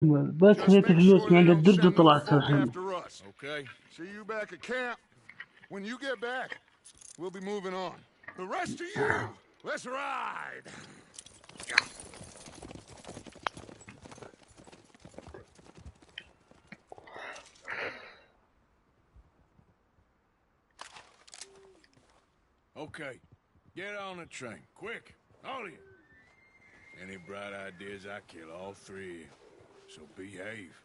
بس خذيت فلوس من عند الدرد وطلعت الحين. Okay. See you back at camp. When you get back, we'll be moving on. The rest of you, let's ride. Okay. Get on the train. Quick. All of you. Any bright ideas, I kill all three of you. So behave.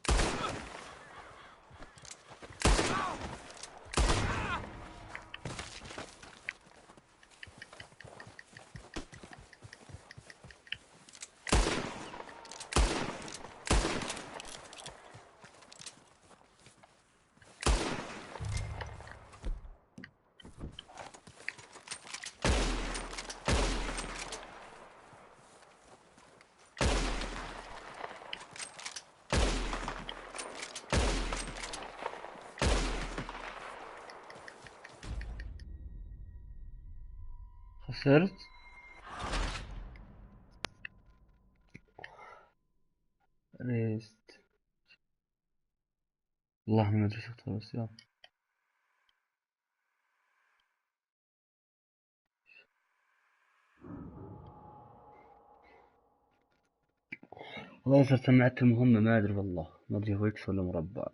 خسرت. ريست. والله ما ادري شفتها بس يلا. والله صرت سمعت المهمة ما ادري والله ما ادري هو اكس ولا مربع.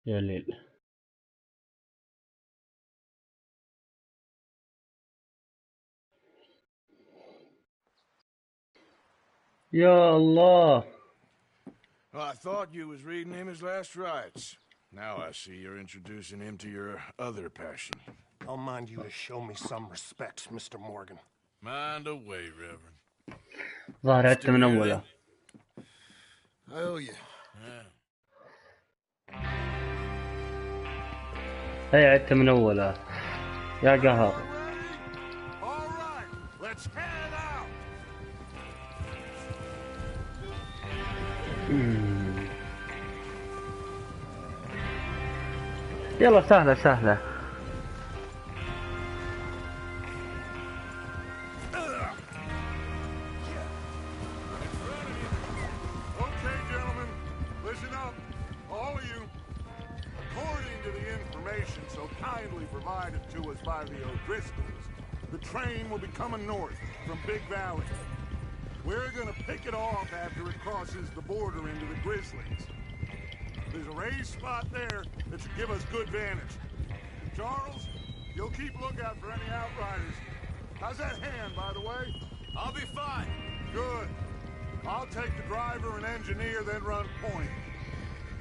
يا ليل. يا الله. Well, I thought you was reading him his last rites. Now I see you're introducing him to your other passion. I'll mind you to show me some respect, Mr. Morgan. Mind away, Reverend. ظهر عدت من أوله. Hell yeah. هي عدت من أوله. يا قهر. All right, let's head out. يلا سهلة سهلة. Okay, gentlemen, listen up, all of you. According to the information so kindly provided to us by the O'Driscolls, the train will be coming north from Big Valley. We're gonna pick it off after it crosses the border into the Grizzlies. There's a raised spot there that should give us good vantage. Charles, you'll keep lookout for any outriders. How's that hand, by the way? I'll be fine. Good. I'll take the driver and engineer, then run point.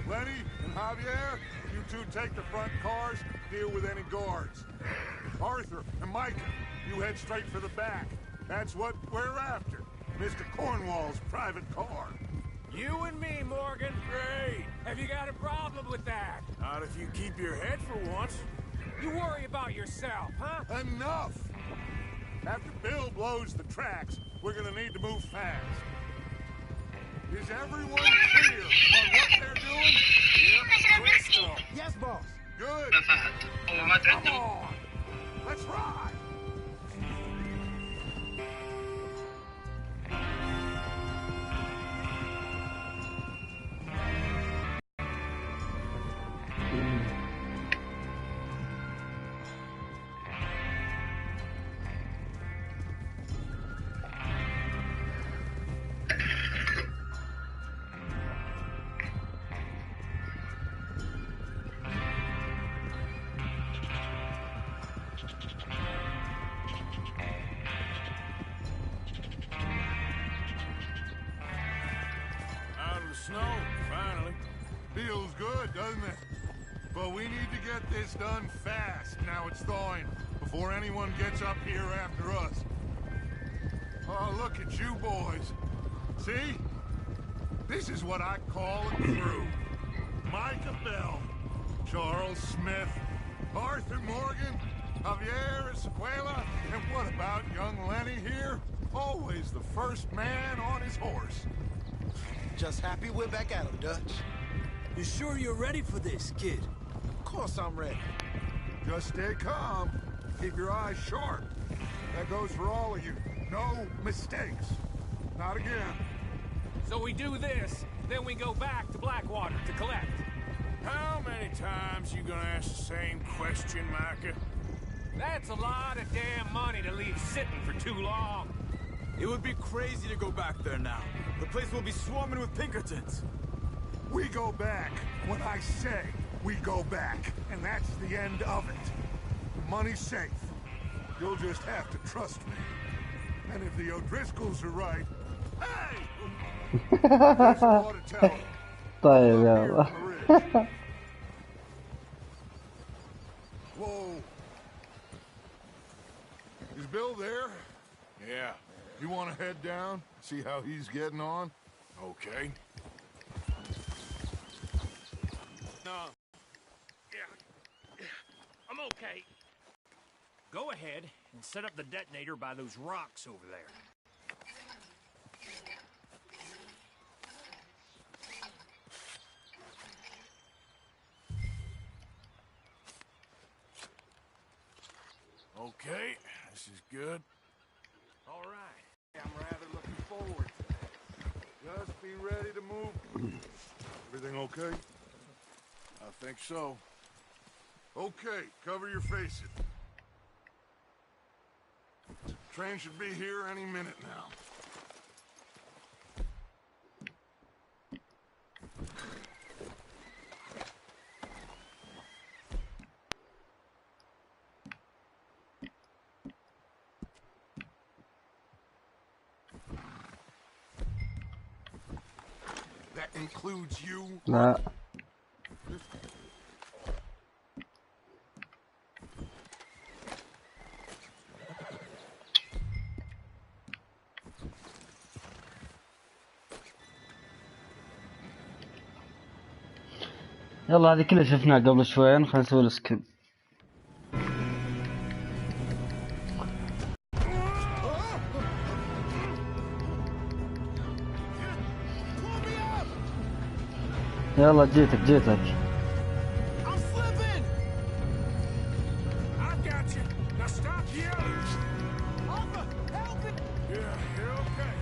Lenny and Javier, you two take the front cars, deal with any guards. Arthur and Micah, you head straight for the back. That's what we're after. Mr. Cornwall's private car. You and me, Morgan. Great. Have you got a problem with that? Not if you keep your head for once. You worry about yourself, huh? Enough! After Bill blows the tracks, we're gonna need to move fast. Is everyone clear on what they're doing? Yeah, Crystal. Yes, boss. Good. Come on. Let's ride. Snow, finally. Feels good, doesn't it? But we need to get this done fast, now it's thawing, before anyone gets up here after us. Oh, look at you boys. See? This is what I call a crew. Micah Bell, Charles Smith, Arthur Morgan, Javier Escuela, and what about young Lenny here? Always the first man on his horse. Just happy we're back at him, Dutch. You sure you're ready for this, kid? Of course I'm ready. Just stay calm. Keep your eyes sharp. That goes for all of you. No mistakes. Not again. So we do this. Then we go back to Blackwater to collect. How many times you gonna ask the same question, Micah? That's a lot of damn money to leave sitting for too long. It would be crazy to go back there now. The place will be swarming with Pinkertons. We go back when I say we go back, and that's the end of it. The money's safe. You'll just have to trust me. And if the O'Driscolls are right, hey! There's a water tower. طيب Up here يلا. on the ridge. Whoa. Is Bill there? Yeah. You want to head down? See how he's getting on? Okay. No. Yeah. I'm okay. Go ahead and set up the detonator by those rocks over there. Okay, this is good. All right. I'm rather looking forward to that. Just be ready to move. Everything okay? I think so. Okay, cover your faces. Train should be here any minute now. That includes you? لا يلا هذه كلها شفناها قبل شوين، خلينا نسوي السكيب. يلا جيتك. I'm slipping! I got you. Now stop yelling. Arthur, help me! Yeah, you're okay.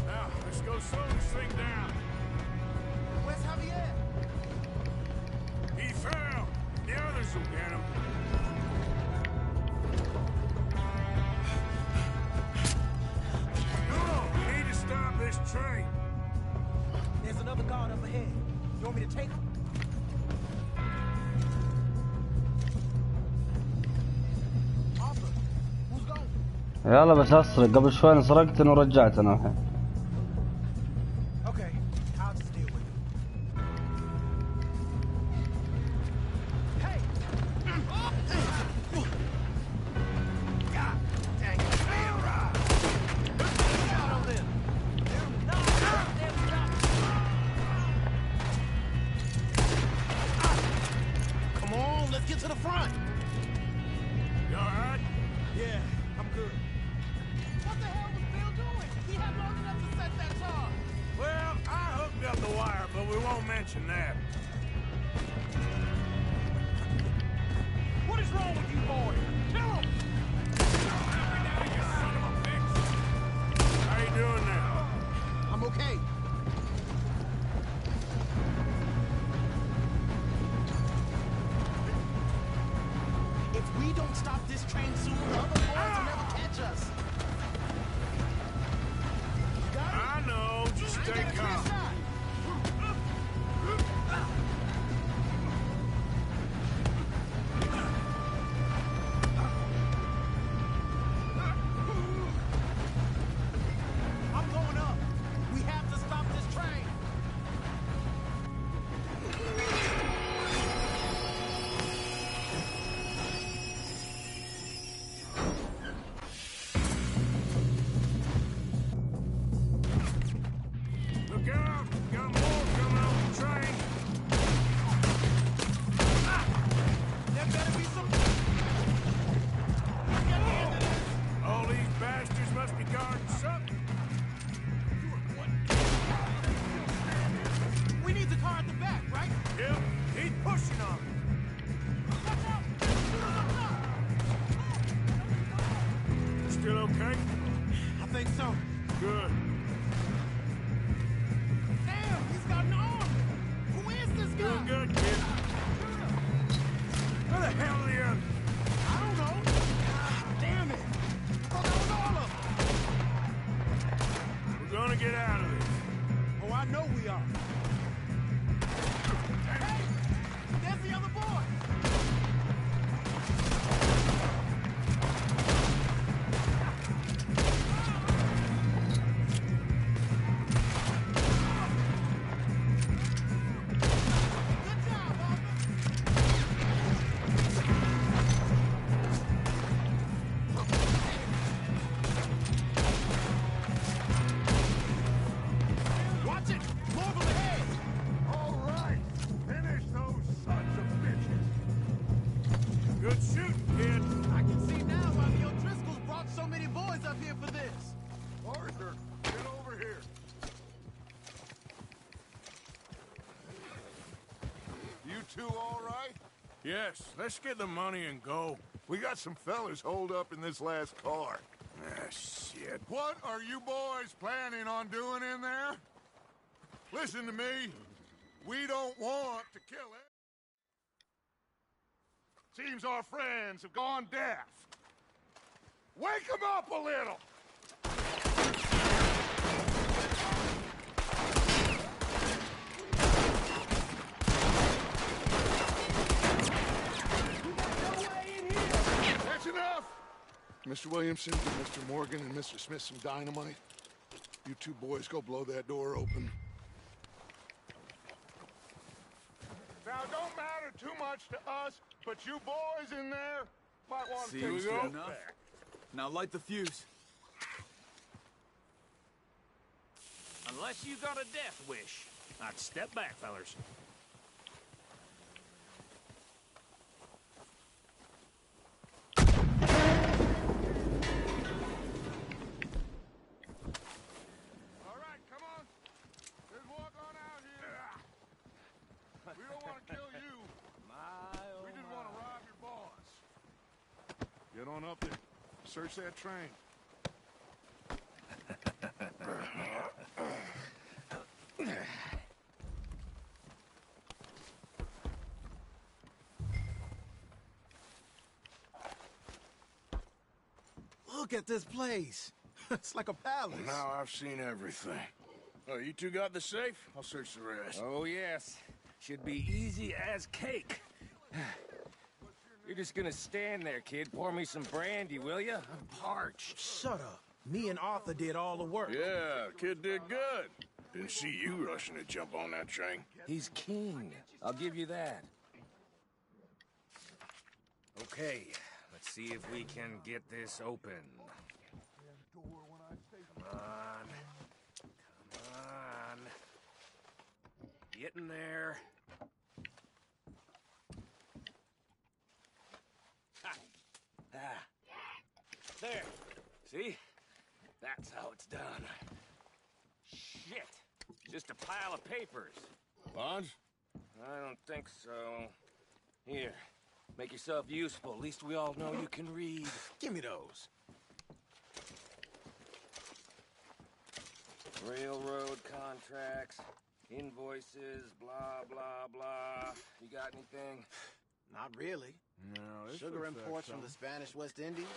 Now, let's go slow this thing down. Where's Javier? He fell. The others will get him. No, we need to stop this train. There's another guard up ahead. You want me to take him? Arthur, who's going? يلا بس اسرق، قبل شوين سرقت ورجعت انا الحين. Okay, I'll just deal with it. Hey! God dang it, man, ride! Get out of there! No, come on, let's get to the front! You alright? Yeah, I'm good. What the hell was Bill doing? He had long enough to set that charge. Well, I hooked up the wire, but we won't mention that. What is wrong with you boys? Kill him! How you doing now? I'm okay. If we don't stop this train soon, the other boys will never catch us. I know. Just stay calm. I'm going up. We have to stop this train. Look out! Got more coming off the train. There better be some. All these bastards must be guarding something. We need the car at the back, right? Yep, keep pushing on it. Watch out! Still okay? I think so. Good. Stand Good shooting, kid. I can see now why the O'Driscolls brought so many boys up here for this. Arthur, get over here. You two all right? Yes, let's get the money and go. We got some fellas holed up in this last car. Ah, shit. What are you boys planning on doing in there? Listen to me. We don't want to kill it. Seems our friends have gone deaf. Wake them up a little. That's enough. Mr. Williamson, give Mr. Morgan and Mr. Smith some dynamite. You two boys go blow that door open. Now, don't matter too much to us, but you boys in there might want to take a step back. Now light the fuse. Unless you got a death wish. I'd step back, fellers. All right, come on. Let's walk on out here. We don't want to kill you. We just want to rob your boss. Get on up there. Search that train. Look at this place. It's like a palace. Now I've seen everything. Oh, you two got the safe? I'll search the rest. Oh, yes. Should be easy as cake. You're just gonna stand there, kid. Pour me some brandy, will you? I'm parched. Shut up. Me and Arthur did all the work. Yeah, kid did good. Didn't see you rushing to jump on that train. He's keen. I'll give you that. Okay, let's see if we can get this open. Come on. Come on. Get in there. Ha. Ah. There. See? That's how it's done. Shit. Just a pile of papers. Bonds? I don't think so. Here. Make yourself useful. At least we all know you can read. Give me those. Railroad contracts, invoices, blah, blah, blah. You got anything? Not really. No, Sugar imports from the Spanish West Indies.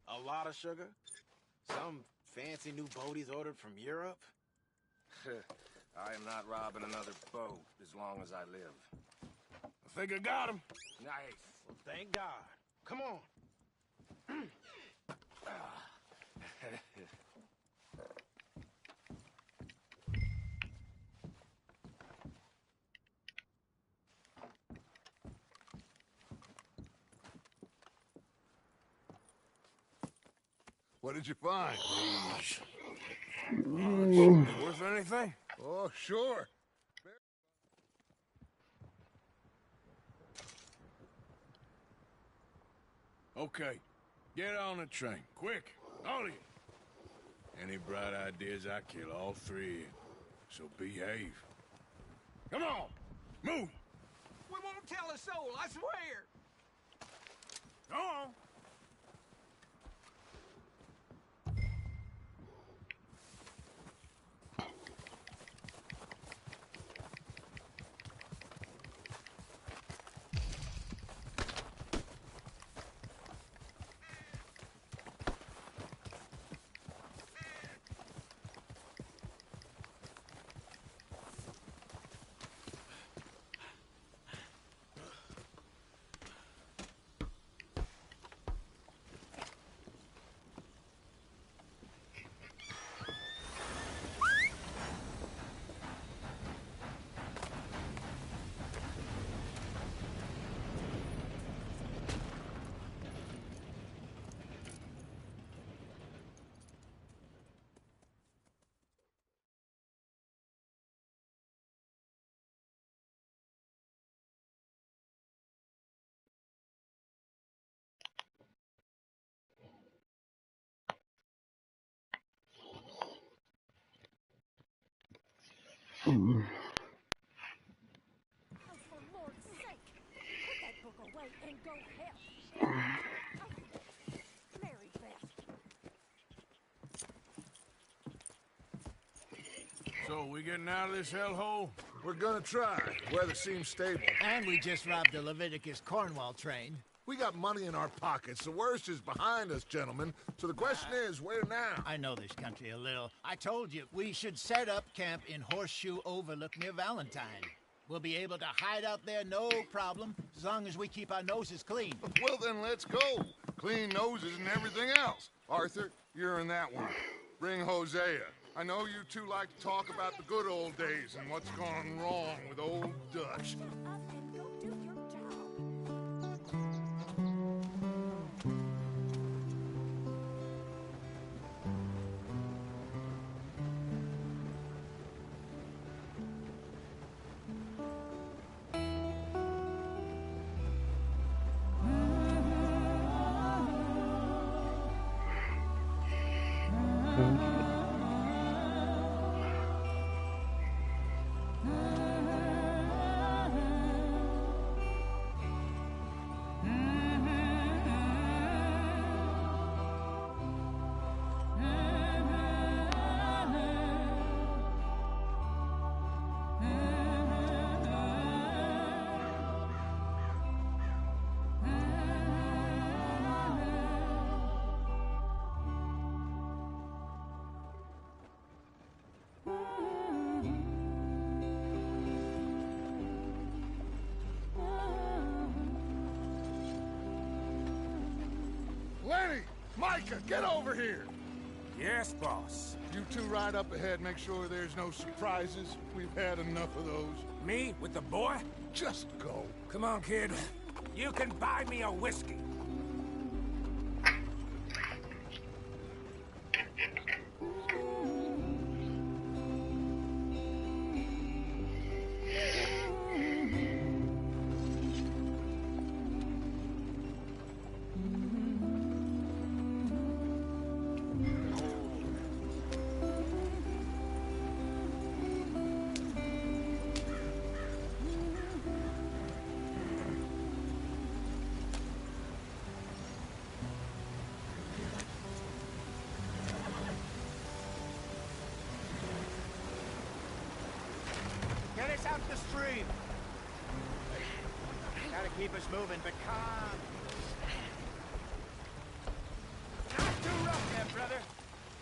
A lot of sugar. Some fancy new boat he's ordered from Europe. I am not robbing another boat as long as I live. I think I got him. Nice. Well, thank God. Come on. What did you find? Worth anything? Oh, sure. Okay, get on the train, quick, all of you. Any bright ideas, I kill all three of you. So behave. Come on, move. We won't tell a soul, I swear. Go on. Oh, for Lord's sake! Put that book away and go help. Mary Beth. So, we getting out of this hellhole? We're gonna try. Weather seems stable. And we just robbed the Leviticus Cornwall train. We got money in our pockets. The worst is behind us, gentlemen. So the question is, where now? I know this country a little. I told you, we should set up camp in Horseshoe Overlook near Valentine. We'll be able to hide out there, no problem, as long as we keep our noses clean. Well, then let's go. Clean noses and everything else. Arthur, you're in that one. Bring Hosea. I know you two like to talk about the good old days and what's gone wrong with old Dutch. Shut up and go do your job. Lenny! Micah, get over here! Yes, boss. You two ride up ahead, make sure there's no surprises. We've had enough of those. Me with the boy? Just go. Come on, kid. You can buy me a whiskey. Get us out the stream. Gotta keep us moving, but calm. Not too rough there, brother.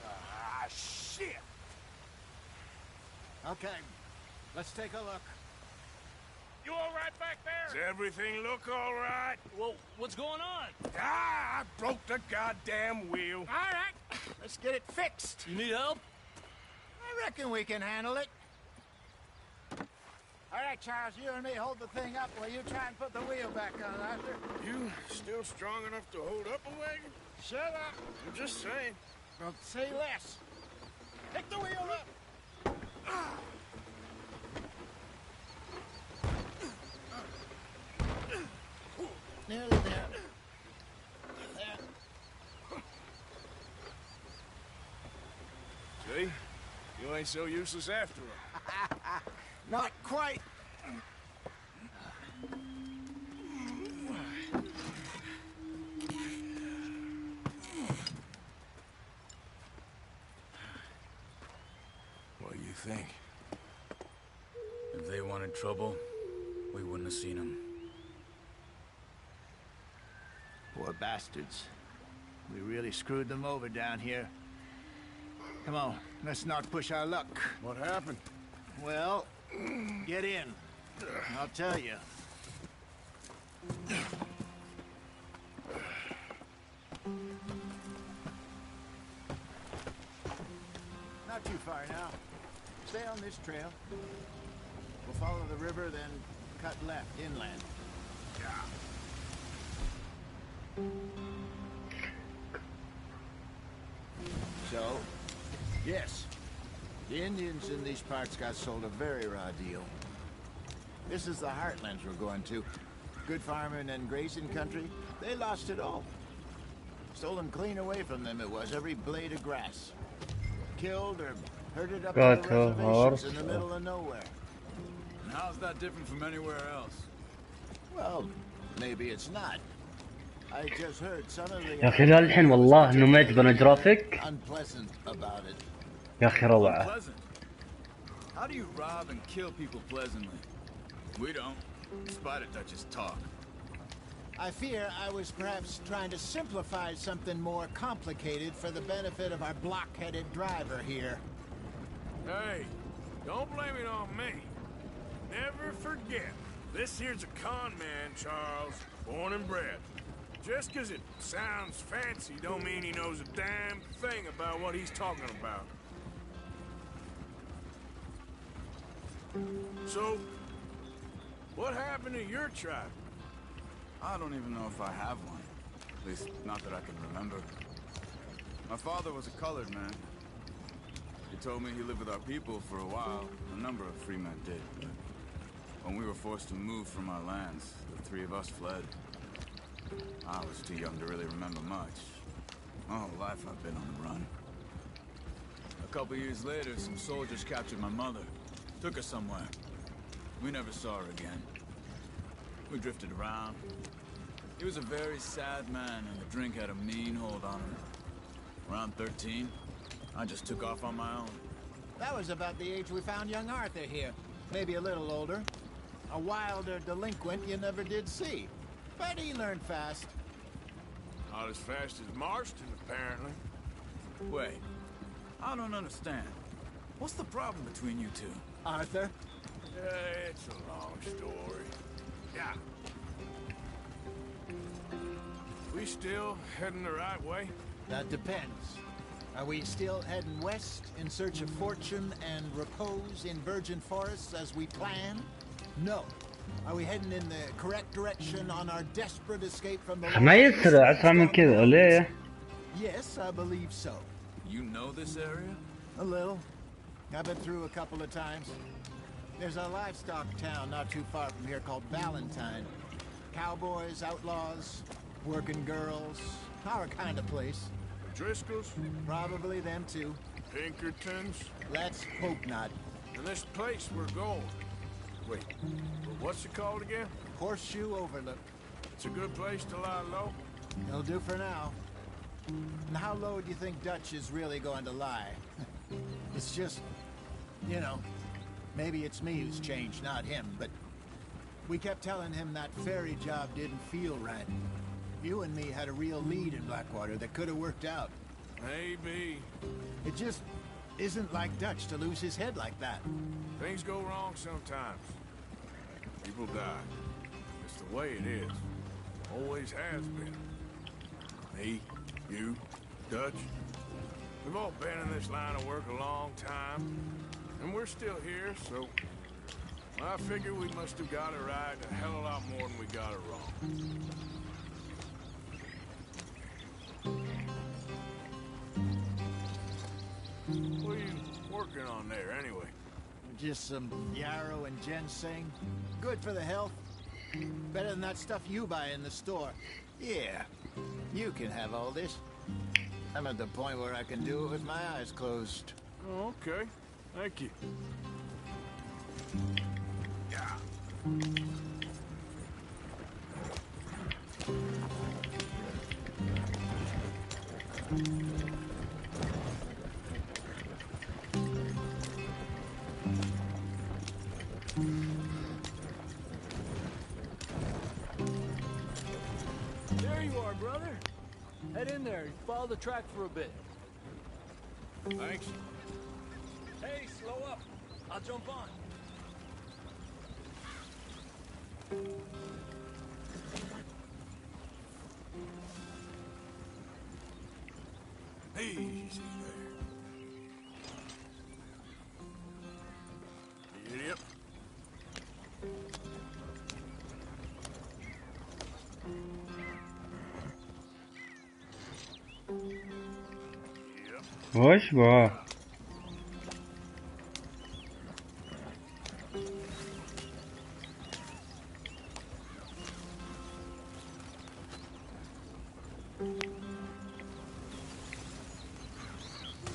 Ah, shit! Okay, let's take a look. You all right back Does there? everything look all right? Well, what's going on? Ah, I broke the goddamn wheel. All right, let's get it fixed. You need help? I reckon we can handle it. All right, Charles, you and me hold the thing up while you try and put the wheel back on, Arthur. You still strong enough to hold up a wagon? Shut up. I'm just saying. Don't say less. Pick the wheel up. Nearly there. There. See? You ain't so useless after all. Not quite. What do you think? If they wanted trouble, we wouldn't have seen them. Poor bastards. We really screwed them over down here. Come on, let's not push our luck. What happened? Well, get in. I'll tell you. Not too far now. Stay on this trail. We'll follow the river, then cut left inland. So, yes, the Indians in these parts got sold a very raw deal. This is the heartlands we're going to. Good farming and grazing country, they lost it all. Stolen clean away from them it was, every blade of grass. Killed or Heard it up Got to a the reservations in horse. the middle of nowhere. And how's that different from anywhere else? Well, maybe it's not. I just heard some of the يا أخي لا الحين والله إنه ما يعجبنا جرافيك. unpleasant about it. يا أخي روعة. Unpleasant? How do you rob and kill people pleasantly? We don't, despite a Dutch's talk. I fear I was perhaps trying to simplify something more complicated for the benefit of our block-headed driver here. Hey, don't blame it on me. Never forget, this here's a con man, Charles, born and bred. Just 'cause it sounds fancy don't mean he knows a damn thing about what he's talking about. So, what happened to your tribe? I don't even know if I have one. At least, not that I can remember. My father was a colored man. He told me he lived with our people for a while. A number of free men did, but when we were forced to move from our lands, the three of us fled. I was too young to really remember much. My whole life I've been on the run. A couple years later, some soldiers captured my mother. Took her somewhere. We never saw her again. We drifted around. He was a very sad man, and the drink had a mean hold on him. Around 13, I just took off on my own. That was about the age we found young Arthur here. Maybe a little older. A wilder delinquent you never did see. But he learned fast. Not as fast as Marston, apparently. Wait, I don't understand. What's the problem between you two? Arthur? Yeah, it's a long story. Yeah. We still heading the right way? That depends. Are we still heading west in search of fortune and repose in virgin forests as we planned? No. Are we heading in the correct direction on our desperate escape from the... ما يسرع أسرع من كذا ليه؟ Yes, I believe so. You know this area? A little. I've been through a couple of times. There's a livestock town not too far from here called Valentine. Cowboys, outlaws, working girls, our kind of place. Driscolls? Probably them too. Pinkertons? Let's hope not. And this place we're going. Wait, what's it called again? Horseshoe Overlook. It's a good place to lie low? It'll do for now. And how low do you think Dutch is really going to lie? It's just, you know, maybe it's me who's changed, not him, but we kept telling him that ferry job didn't feel right. You and me had a real lead in Blackwater that could have worked out. Maybe. It just isn't like Dutch to lose his head like that. Things go wrong sometimes. People die. It's the way it is. Always has been. Me, you, Dutch. We've all been in this line of work a long time. And we're still here, so... I figure we must have got it right a hell of a lot more than we got it wrong. What are you working on there, anyway? Just some yarrow and ginseng. Good for the health. Better than that stuff you buy in the store. Yeah, you can have all this. I'm at the point where I can do it with my eyes closed. Oh, okay. Thank you. Yeah. There you are, brother. Head in there. Follow the track for a bit. Thanks. Hey, slow up. I'll jump on. Easy there. Yep. وش بها؟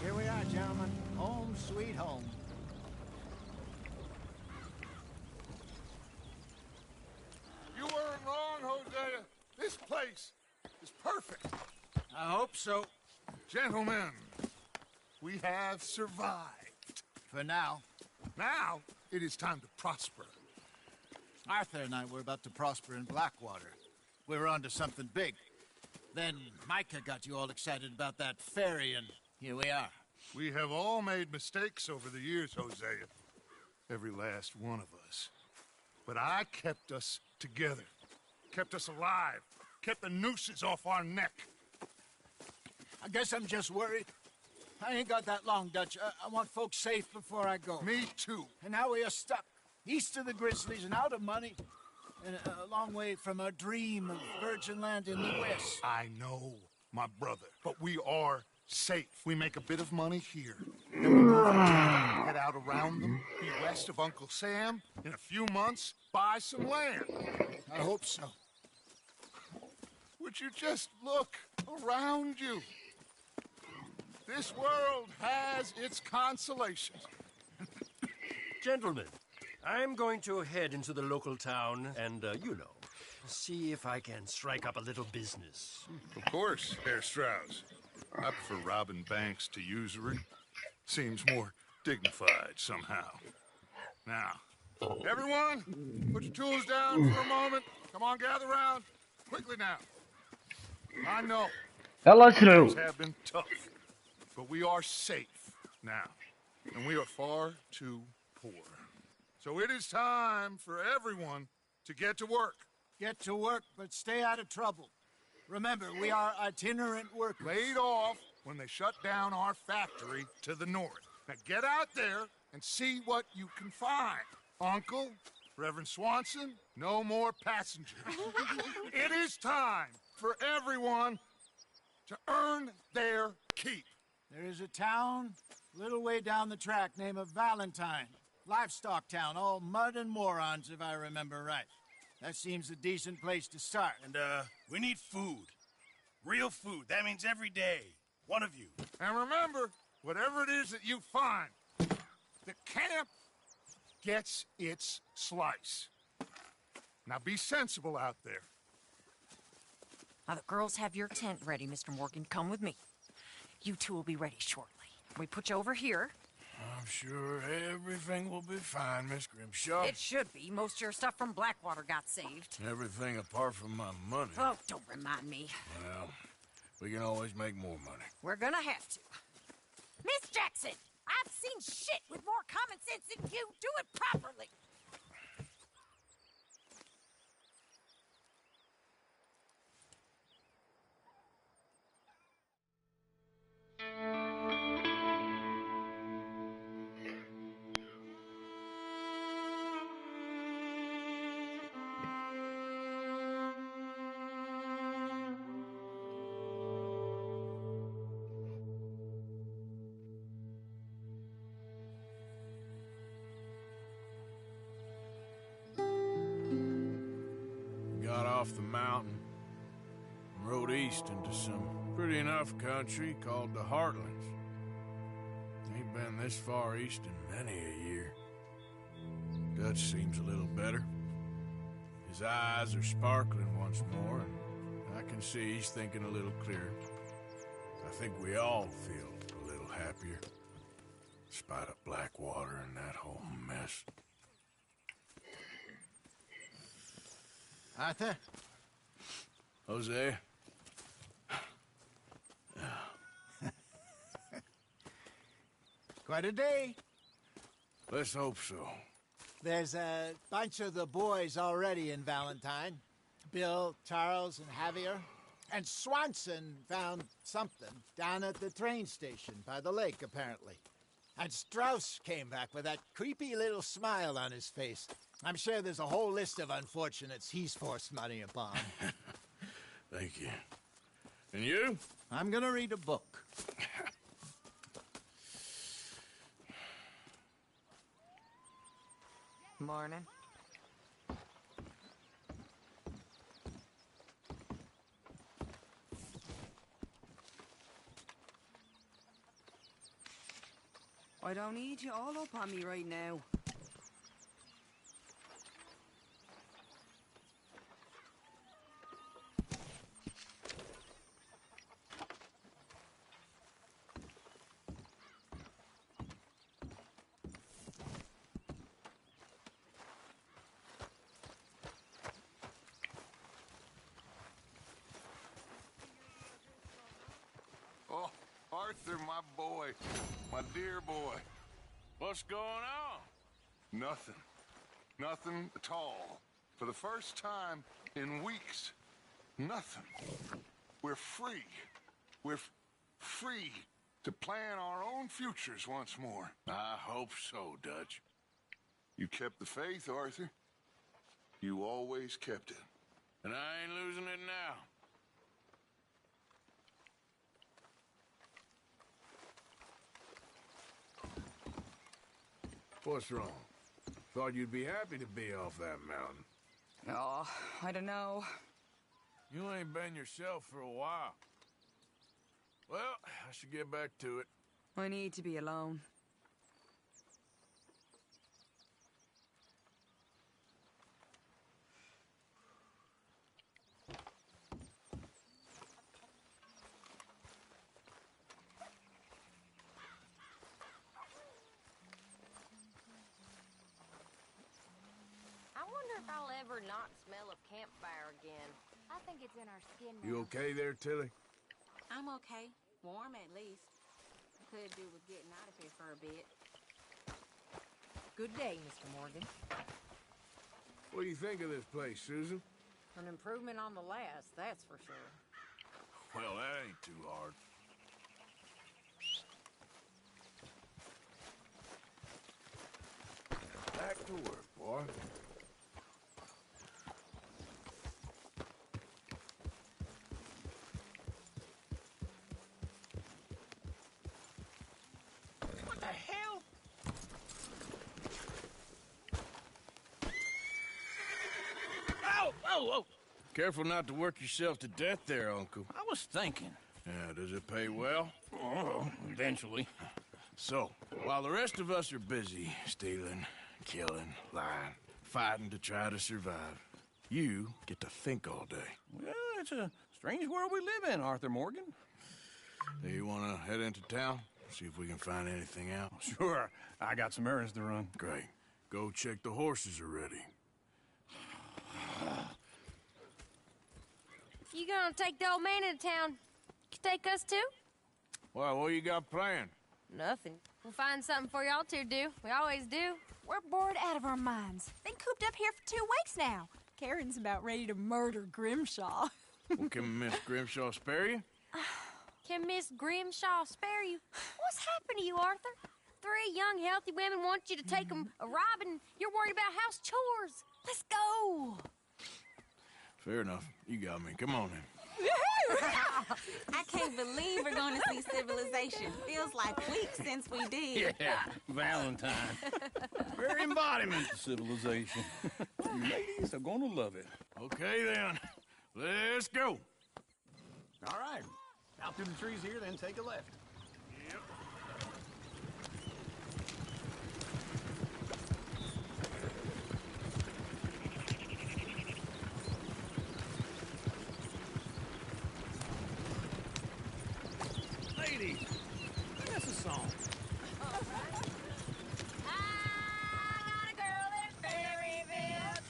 Here we are, gentlemen. Home sweet place is perfect. I hope so. Gentlemen, we have survived. For now. Now, it is time to prosper. Arthur and I were about to prosper in Blackwater. We were onto something big. Then Micah got you all excited about that ferry, and here we are. We have all made mistakes over the years, Hosea. Every last one of us. But I kept us together. Kept us alive. Kept the nooses off our neck. I guess I'm just worried. I ain't got that long, Dutch. I want folks safe before I go. Me too. And now we are stuck. East of the Grizzlies and out of money. And a long way from our dream of virgin land in the west. I know, my brother. But we are safe. We make a bit of money here. Then we move on, head out around them, be west of Uncle Sam. In a few months, buy some land. I hope so. Would you just look around you? This world has its consolations. Gentlemen, I'm going to head into the local town and, see if I can strike up a little business. Of course, Herr Strauss. I prefer robbing banks to usury. Seems more dignified somehow. Now, everyone, put your tools down for a moment. Come on, gather round. Quickly now. I know. يلا اسرعوا. Things have been tough, but we are safe now, and we are far too poor. So it is time for everyone to get to work. Get to work, but stay out of trouble. Remember, we are itinerant workers. Laid off when they shut down our factory to the north. Now get out there and see what you can find. Uncle, Reverend Swanson, no more passengers. It is time for everyone to earn their keep. There is a town a little way down the track named Valentine. Livestock town, all mud and morons, if I remember right. That seems a decent place to start. And, we need food. Real food. That means every day. One of you. And remember, whatever it is that you find, the camp gets its slice. Now be sensible out there. Now the girls have your tent ready, Mr. Morgan. Come with me. You two will be ready shortly. We put you over here. I'm sure everything will be fine, Miss Grimshaw. It should be. Most of your stuff from Blackwater got saved. Everything apart from my money. Oh, don't remind me. Well, we can always make more money. We're gonna have to. Miss Jackson, I've seen shit with more common sense than you. Do it properly. Got off the mountain and rode east into some pretty enough country called the Heartlands. Ain't been this far east in many a year. Dutch seems a little better. His eyes are sparkling once more, and I can see he's thinking a little clearer. I think we all feel a little happier, in spite of Blackwater and that whole mess. Arthur? Jose? Quite a day. Let's hope so. There's a bunch of the boys already in Valentine. Bill, Charles, and Javier. And Swanson found something down at the train station by the lake, apparently. And Strauss came back with that creepy little smile on his face. I'm sure there's a whole list of unfortunates he's forced money upon. Thank you. And you? I'm gonna read a book. Morning. I don't need you all up on me right now. Arthur, my boy. My dear boy. What's going on? Nothing. Nothing at all. For the first time in weeks. Nothing. We're free. We're free to plan our own futures once more. I hope so, Dutch. You kept the faith, Arthur. You always kept it. And I ain't losing it now. What's wrong? Thought you'd be happy to be off that mountain. Oh, I don't know. You ain't been yourself for a while. Well, I should get back to it. I need to be alone. I wonder if I'll ever not smell of campfire again. I think it's in our skin now. You okay there, Tilly? I'm okay. Warm, at least. Could do with getting out of here for a bit. Good day, Mr. Morgan. What do you think of this place, Susan? An improvement on the last, that's for sure. Well, that ain't too hard. Back to work, boy. What the hell? Ow! Oh, oh! Careful not to work yourself to death there, Uncle. I was thinking. Yeah, does it pay well? Oh, eventually. So, while the rest of us are busy stealing, killing, lying, fighting to try to survive, you get to think all day. Well, it's a strange world we live in, Arthur Morgan. Do you want to head into town? See if we can find anything out? Sure. I got some errands to run. Great. Go check the horses are ready. You gonna take the old man into town? You take us too? Well, what you got planned? Nothing. We'll find something for y'all to do. We always do. We're bored out of our minds. Been cooped up here for 2 weeks now. Karen's about ready to murder Grimshaw. Well, can Miss Grimshaw spare you? Can Miss Grimshaw spare you? What's happened to you, Arthur? 3 young, healthy women want you to take them a robbing. You're worried about house chores. Let's go. Fair enough. You got me. Come on then. I can't believe we're going to see civilization. Feels like weeks since we did. Yeah, Valentine. Very embodiment of civilization. You ladies are gonna love it. Okay then. Let's go. All right. Out through the trees here, then take a left. Yep. Ladies, sing us a song.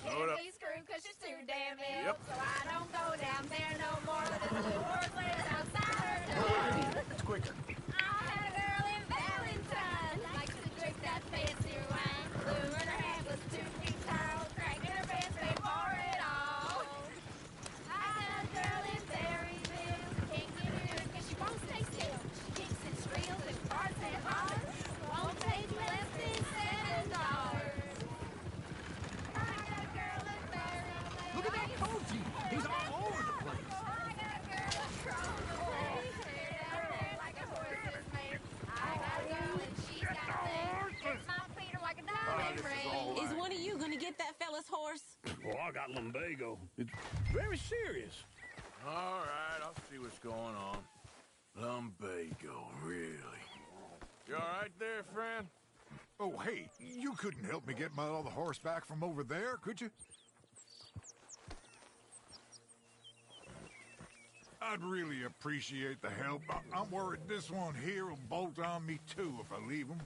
Load up. Cause she's too damn ill. Yep. So I don't go down there no more. The blue horse lives outside her door. It's quicker. I had a girl in Valentine. Likes to drink that fancy wine. Blue in her head was 2 feet tall. Crack in her pants, they pour it all. I had a girl in Berryville. Can't get her good cause she won't stay still. She kicks and squeals and farts and hollers. Won't pay you less than $7. Look at that Koji. He's all over the place. Is one of you going to get that fella's horse? Oh, I got lumbago. It's very serious. All right, I'll see what's going on. Lumbago, really? You all right there, friend? Oh, hey, you couldn't help me get my other horse back from over there, could you? I'd really appreciate the help. I'm worried this one here will bolt on me too if I leave him.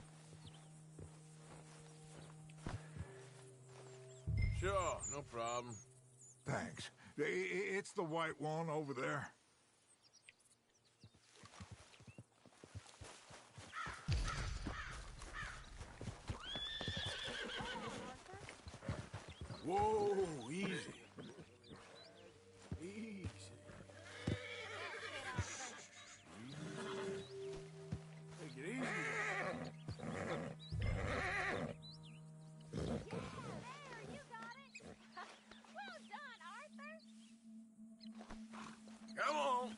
Sure, no problem. Thanks. It's the white one over there. Whoa, easy. Easy. Take it easy. Come on.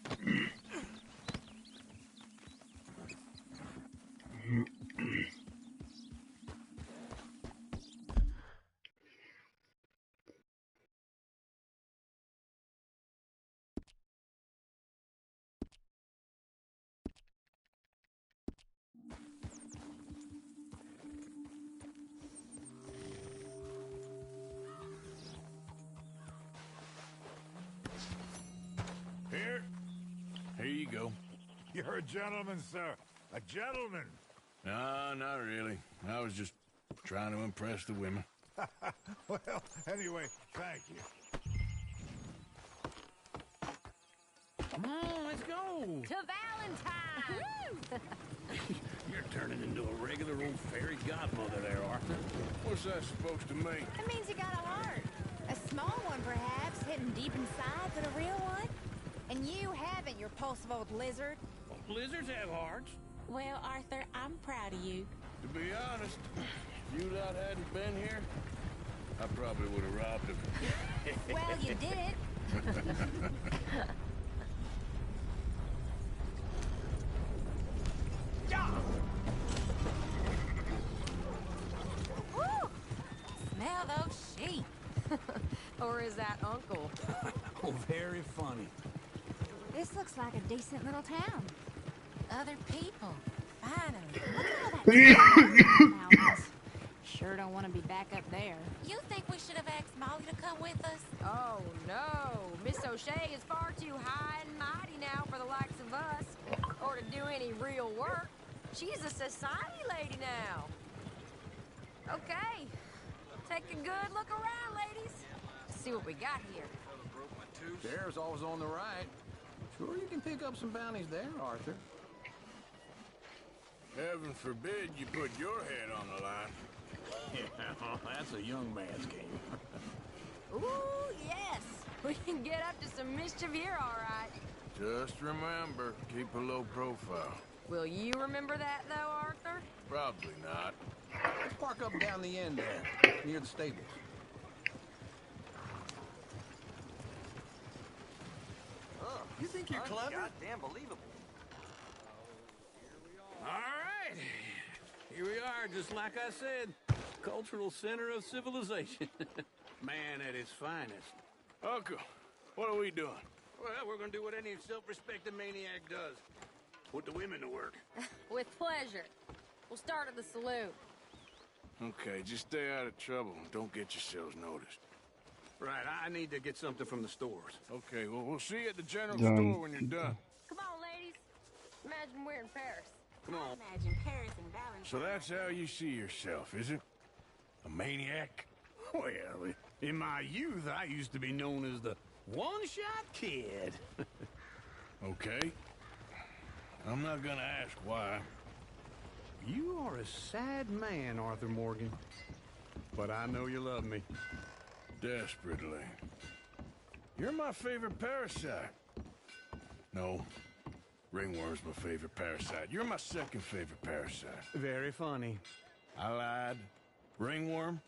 Here you go. You're a gentleman, sir. A gentleman. No, not really. I was just trying to impress the women. Well, anyway, thank you. Come on, let's go. To Valentine! You're turning into a regular old fairy godmother there, Arthur. What's that supposed to mean? It means you got a heart. A small one, perhaps, hidden deep inside, but a real one. And you haven't, you repulsive old lizard. Well, lizards have hearts. Well, Arthur, I'm proud of you. To be honest, if you lot hadn't been here, I probably would have robbed him. Well, you did it. Woo! Smell those sheep. Or is that Uncle? Oh, very funny. This looks like a decent little town. Other people. Finally. Look at all that mountains. Sure don't want to be back up there. You think we should have asked Molly to come with us? Oh, no. Miss O'Shea is far too high and mighty now for the likes of us. Or to do any real work. She's a society lady now. Okay. Take a good look around, ladies. See what we got here. Sheriff's always on the right. Sure you can pick up some bounties there, Arthur. Heaven forbid you put your head on the line. Yeah, that's a young man's game. Ooh, yes. We can get up to some mischief here, all right. Just remember, keep a low profile. Will you remember that, though, Arthur? Probably not. Let's park up down the end there, near the stables. You think you're clever? Goddamn believable. All right. Here we are, just like I said. Cultural center of civilization. Man at his finest. Uncle, what are we doing? Well, we're gonna do what any self-respecting maniac does. Put the women to work. With pleasure. We'll start at the saloon. Okay, just stay out of trouble and don't get yourselves noticed. Right, I need to get something from the stores. Okay, well, we'll see you at the general store when you're done. Come on, ladies. Imagine we're in Paris. Come on. Imagine Paris and Valentine. So that's how you see yourself, is it? A maniac? Well, in my youth, I used to be known as the one-shot kid. Okay. I'm not gonna ask why. You are a sad man, Arthur Morgan. But I know you love me. Desperately. You're my favorite parasite. No. Ringworm's my favorite parasite. You're my second favorite parasite. Very funny. I lied. Ringworm,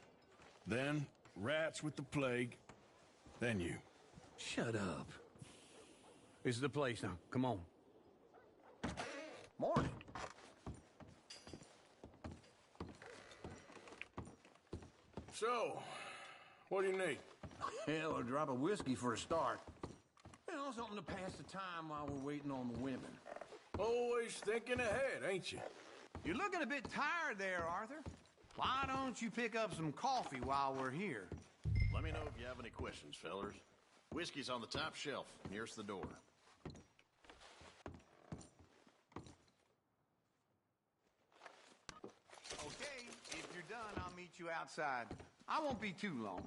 then rats with the plague, then you. Shut up. This is the place now. Come on. Morning. So, what do you need? Hell, a drop of whiskey for a start. You know, something to pass the time while we're waiting on the women. Always thinking ahead, ain't you? You're looking a bit tired there, Arthur. Why don't you pick up some coffee while we're here? Let me know if you have any questions, fellers. Whiskey's on the top shelf, nearest the door. Okay, if you're done, I'll meet you outside. I won't be too long.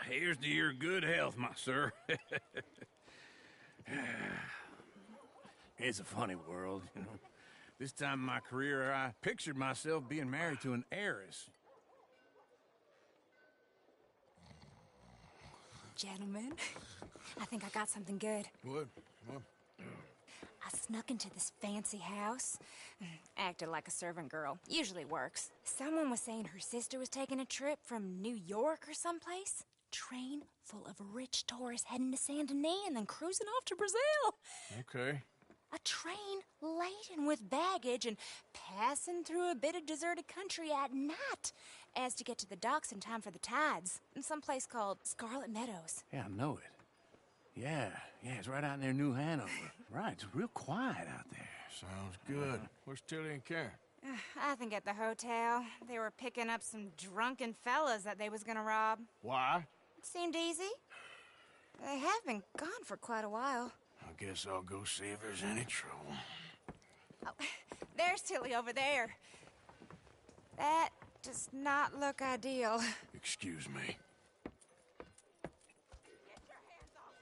Here's to your good health, my sir. It's a funny world, you know. This time in my career, I pictured myself being married to an heiress. Gentlemen, I think I got something good. What? I snuck into this fancy house. Acted like a servant girl. Usually works. Someone was saying her sister was taking a trip from New York or someplace. Train full of rich tourists heading to Saint Denis and then cruising off to Brazil. Okay. A train laden with baggage and passing through a bit of deserted country at night as to get to the docks in time for the tides in some place called Scarlet Meadows. Yeah, I know it. Yeah, it's right out near New Hanover. Right, it's real quiet out there. Sounds good. Where's Tilly and Karen? I think at the hotel. They were picking up some drunken fellas that they was gonna rob. Why? It seemed easy. They have been gone for quite a while. I guess I'll go see if there's any trouble. Oh, there's Tilly over there. That does not look ideal. Excuse me.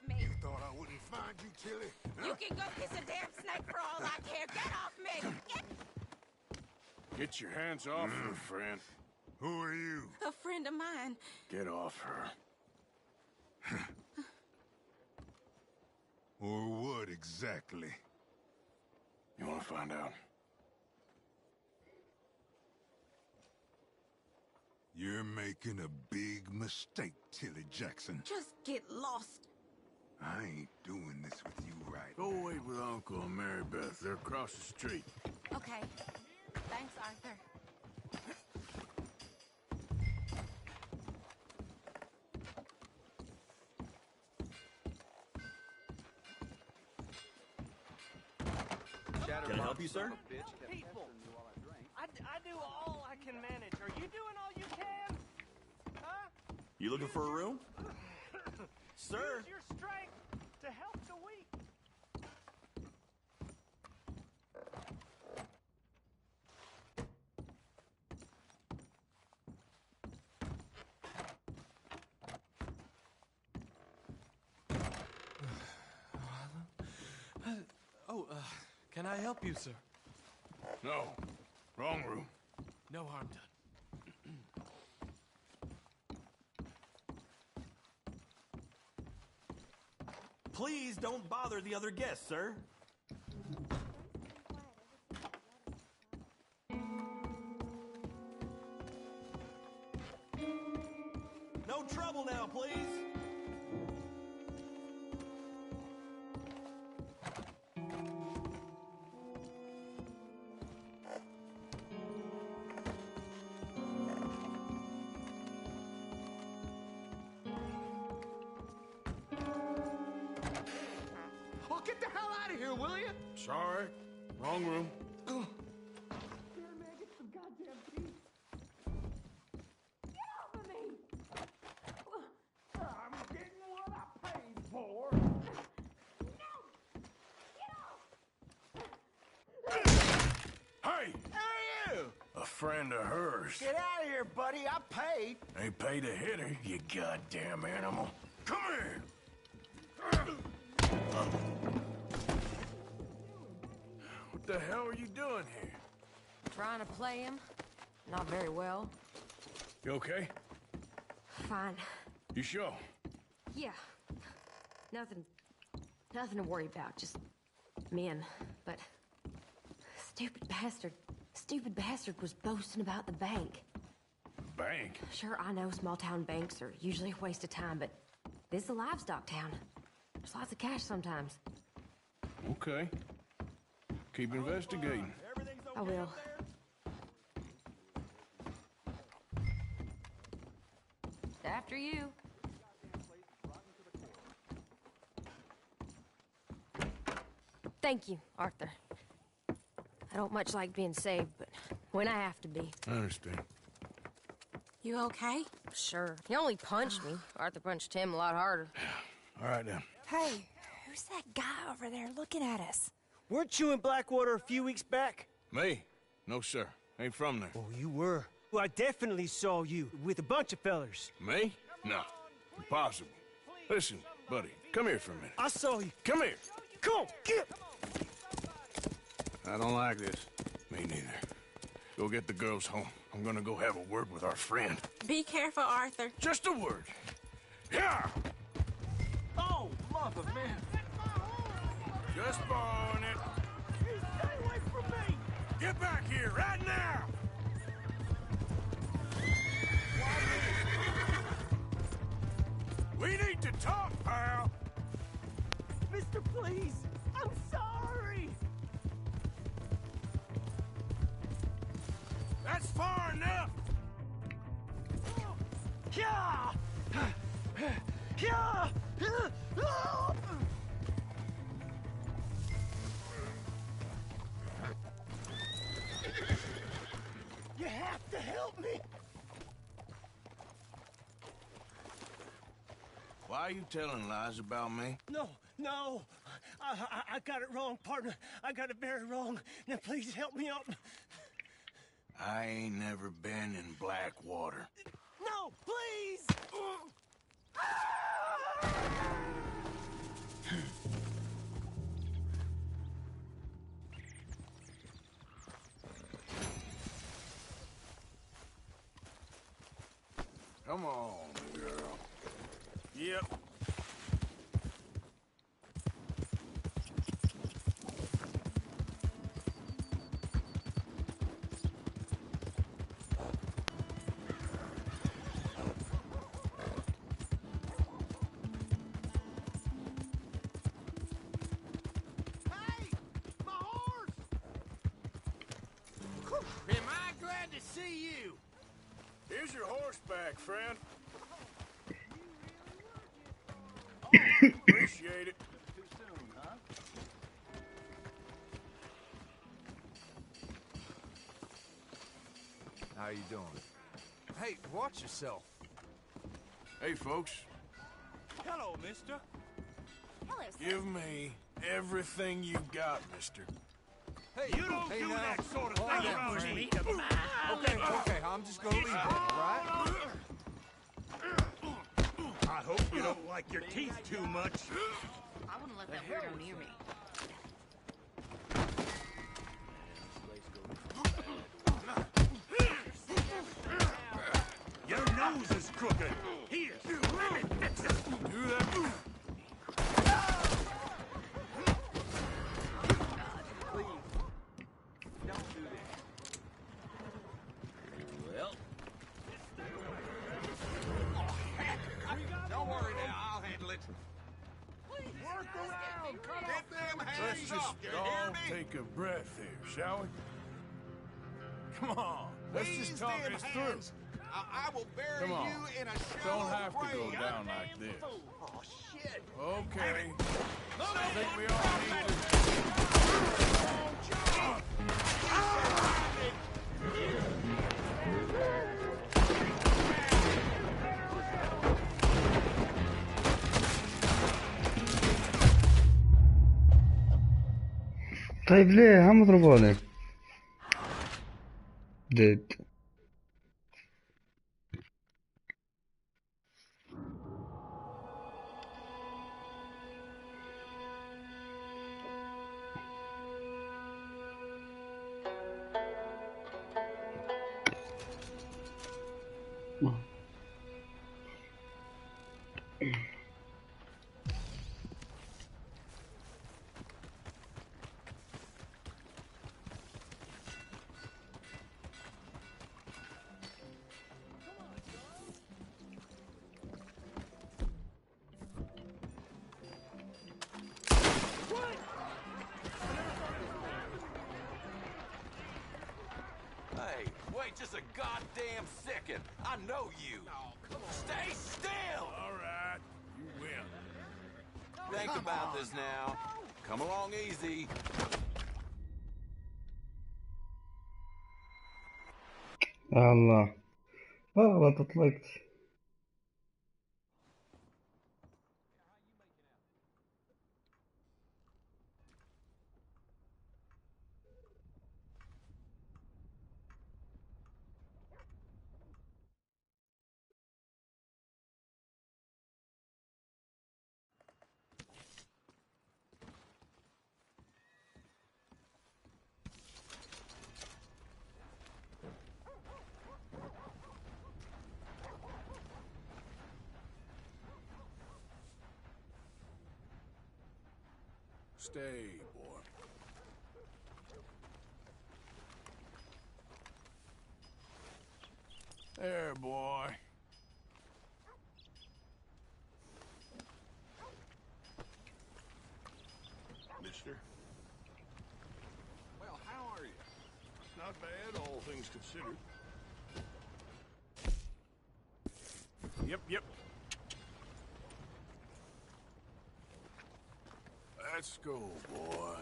You thought I wouldn't find you, Tilly? You can go kiss a damn snake for all I care. Get off me! Get your hands off her, friend. Who are you? A friend of mine. Get off her. Or what exactly? You want to find out? You're making a big mistake, Tilly Jackson. Just get lost. I ain't doing this with you right Go now. wait with Uncle and Mary Beth. They're across the street. Okay. Thanks, Arthur. Can I help you, sir? People, I do all I can manage. Are you doing all you can? Huh? You looking for a room? Sir? Use your strength to help the weak. Can I help you, sir? No. Wrong room. No harm done. Please don't bother the other guests, sir. No trouble now, please. Oh, get the hell out of here, will you? Sorry. Wrong room. Hey! Hey, you! A friend of hers. Get out of here, buddy. I paid. Ain't paid to hit her, you goddamn animal. Come here! What the hell are you doing here? Trying to play him. Not very well. You okay? Fine. You sure? Yeah. Nothing to worry about. Just men. But stupid bastard was boasting about the bank. Bank? Sure, I know small town banks are usually a waste of time, but this is a livestock town. There's lots of cash sometimes. Okay. Keep investigating. I will. After you. Thank you, Arthur. I don't much like being saved, but when I have to be. I understand. You okay? Sure. He only punched me. Arthur punched him a lot harder. All right, then. Hey, who's that guy over there looking at us? Weren't you in Blackwater a few weeks back? Me? No, sir. Ain't from there. Oh, you were. Well, I definitely saw you with a bunch of fellers. Me? No. Impossible. Listen, buddy, come here for a minute. I saw you. Come here. Come on, get. I don't like this. Me neither. Go get the girls home. I'm gonna go have a word with our friend. Be careful, Arthur. Just a word. Yeah! Oh, mother, man. Just borrowing it. Stay away from me. Get back here right now! We need to talk, pal. Mister, please. I'm sorry. That's far enough. Yeah. Yeah. You have to help me. Why are you telling lies about me? No. I got it wrong, partner. I got it very wrong. Now, please help me out. I ain't never been in Blackwater. No, please! Come on, girl. Yep. Am I glad to see you? Here's your horse back, friend. Appreciate it. Too soon, huh? How you doing? Hey, watch yourself. Hey, folks. Hello, mister. Hello, sir. Give me everything you got, mister. Hey, You don't do now. that sort of Hold thing on, around friend. me. Okay, I'm just gonna leave it, all right? I hope you don't like your teeth too much. I wouldn't let that weirdo near me. Your nose is crooked. Here, let me fix it. Do that. Don't do that. Well. Don't worry now, I'll handle it. Work around! Cut off them Let's hands just up! You all hear me? take a breath here, shall we? Come on, let's just Squeeze talk them this hands. I will bury Come on. you in a shallow Don't have to go grave. down like this. Oh, shit. Okay. I think we all need to... طيب ليه هم ضربوني ديد Hey, wait just a goddamn second. I know you. Stay still. All right, you win. Think about this now. Come along easy. الله غلط طلقت Stay, boy. There, boy. Mister? Well, how are you? Not bad, all things considered. Yep. Let's go, boy.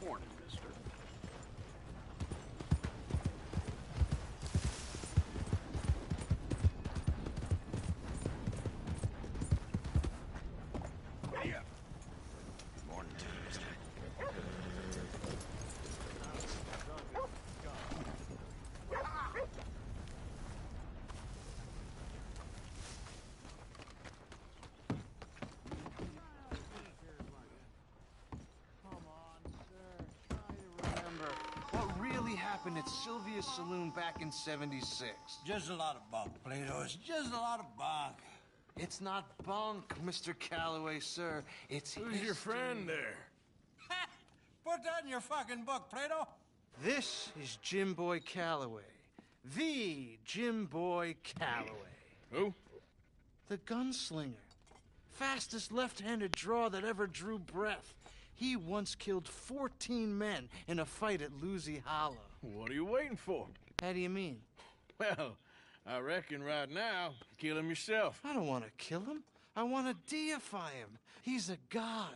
Morning, mister. Morning to you, mister. What really happened at Sylvia's Saloon back in '76? Just a lot of bunk, Plato. It's just a lot of bunk. It's not bunk, Mr. Calloway, sir. It's Who's your friend there? Put that in your fucking book, Plato. This is Jim Boy Calloway. The Jim Boy Calloway. Who? The gunslinger. Fastest left-handed draw that ever drew breath. He once killed 14 men in a fight at Lucy Hollow. What are you waiting for? How do you mean? Well, I reckon right now, kill him yourself. I don't want to kill him. I want to deify him. He's a god.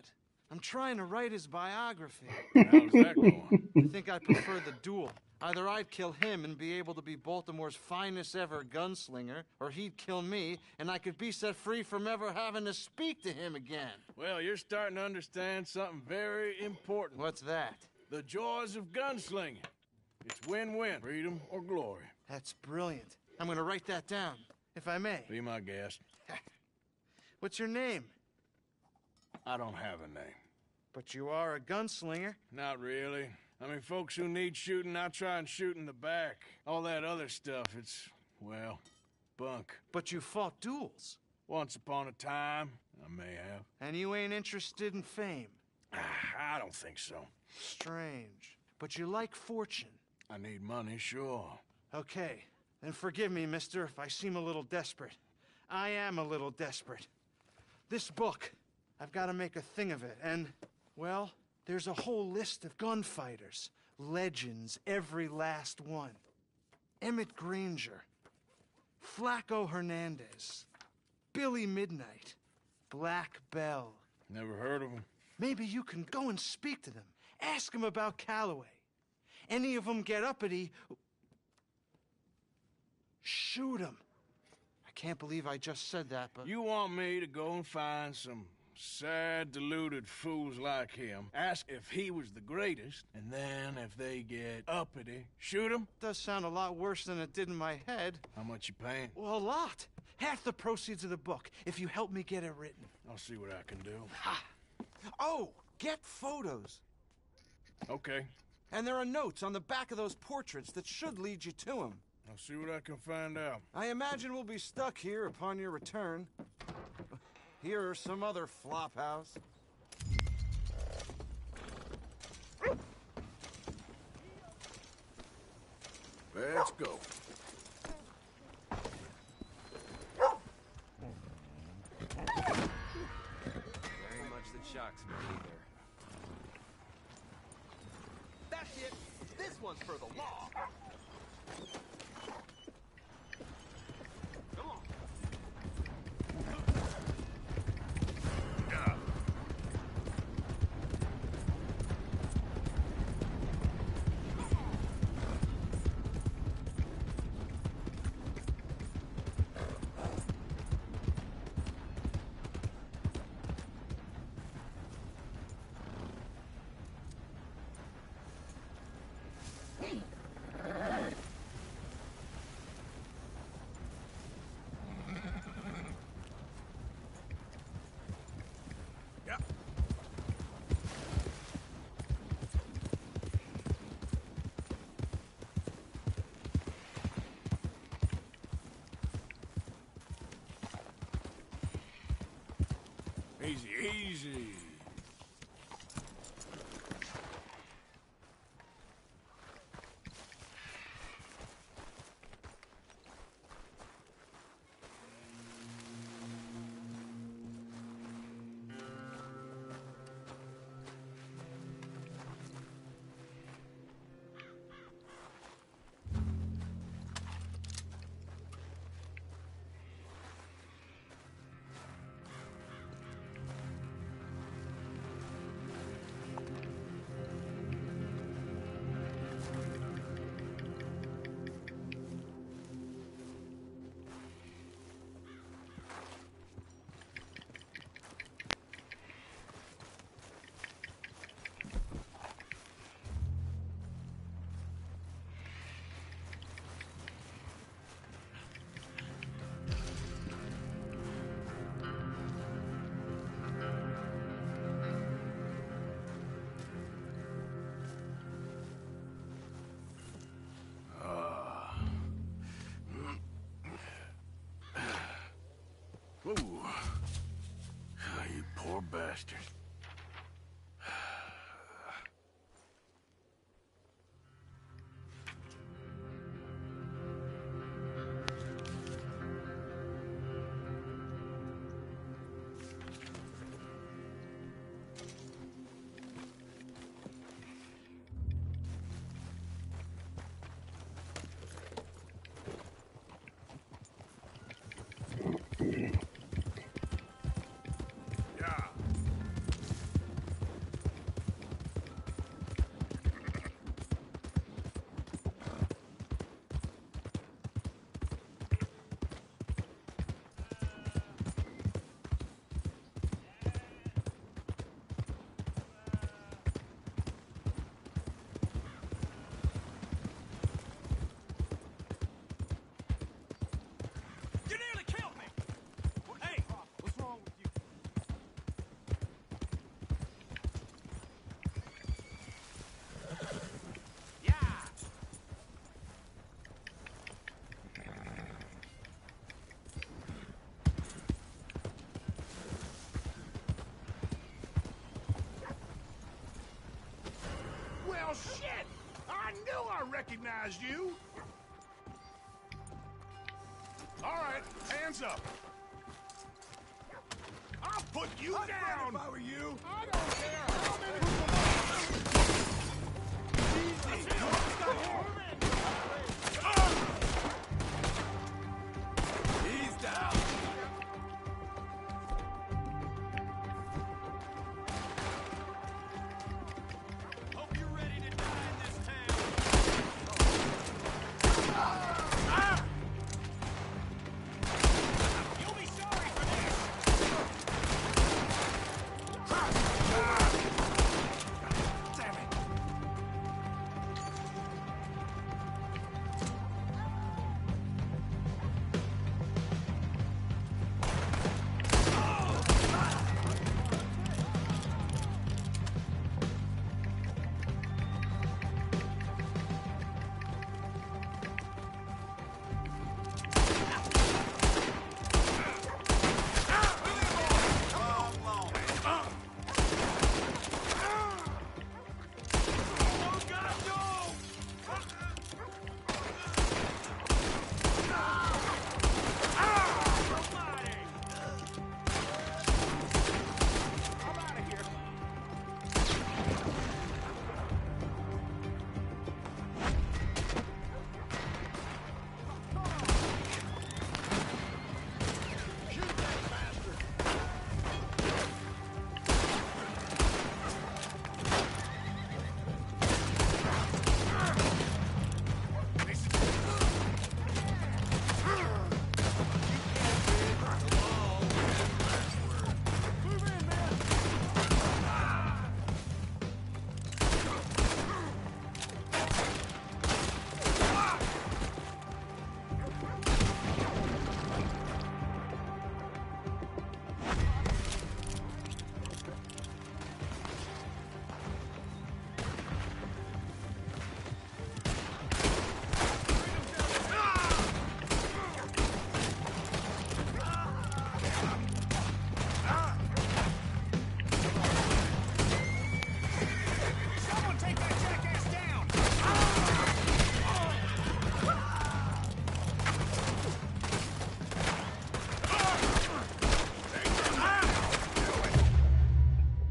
I'm trying to write his biography. How's that going? I think I prefer the duel. Either I'd kill him and be able to be Baltimore's finest ever gunslinger, or he'd kill me and I could be set free from ever having to speak to him again. Well, you're starting to understand something very important. What's that? The joys of gunslinging. It's win-win, freedom or glory. That's brilliant. I'm going to write that down, if I may. Be my guest. What's your name? I don't have a name. But you are a gunslinger. Not really. I mean, folks who need shooting, I try and shoot in the back. All that other stuff, it's, well, bunk. But you fought duels. Once upon a time, I may have. And you ain't interested in fame. I don't think so. Strange. But you like fortune. I need money, sure. Okay. Then forgive me, mister, if I seem a little desperate. I am a little desperate. This book, I've got to make a thing of it, and, well, there's a whole list of gunfighters. Legends, every last one. Emmett Granger. Flaco Hernandez. Billy Midnight. Black Bell. Never heard of them. Maybe you can go and speak to them. Ask them about Calloway. Any of them get uppity, shoot them. I can't believe I just said that, but... You want me to go and find some sad, deluded fools like him, ask if he was the greatest, and then if they get uppity, shoot him? Does sound a lot worse than it did in my head. How much you paying? Well, a lot. Half the proceeds of the book, if you help me get it written. I'll see what I can do. Ha! Oh, get photos. Okay. And there are notes on the back of those portraits that should lead you to him. I'll see what I can find out. I imagine we'll be stuck here upon your return. Here are some other flophouse. Let's go. Very much that shocks me either. That's it. This one's for the law. Come on. Easy, easy. Ooh. You poor bastard. You nearly killed me! Hey! What's wrong with you? Yeah! Well, shit! I knew I recognized you! All right, hands up. I'll put you down! If I were you. I don't care how many... Easy! He's down. Hope you're ready to die in this town. You'll be sorry for this. Damn it!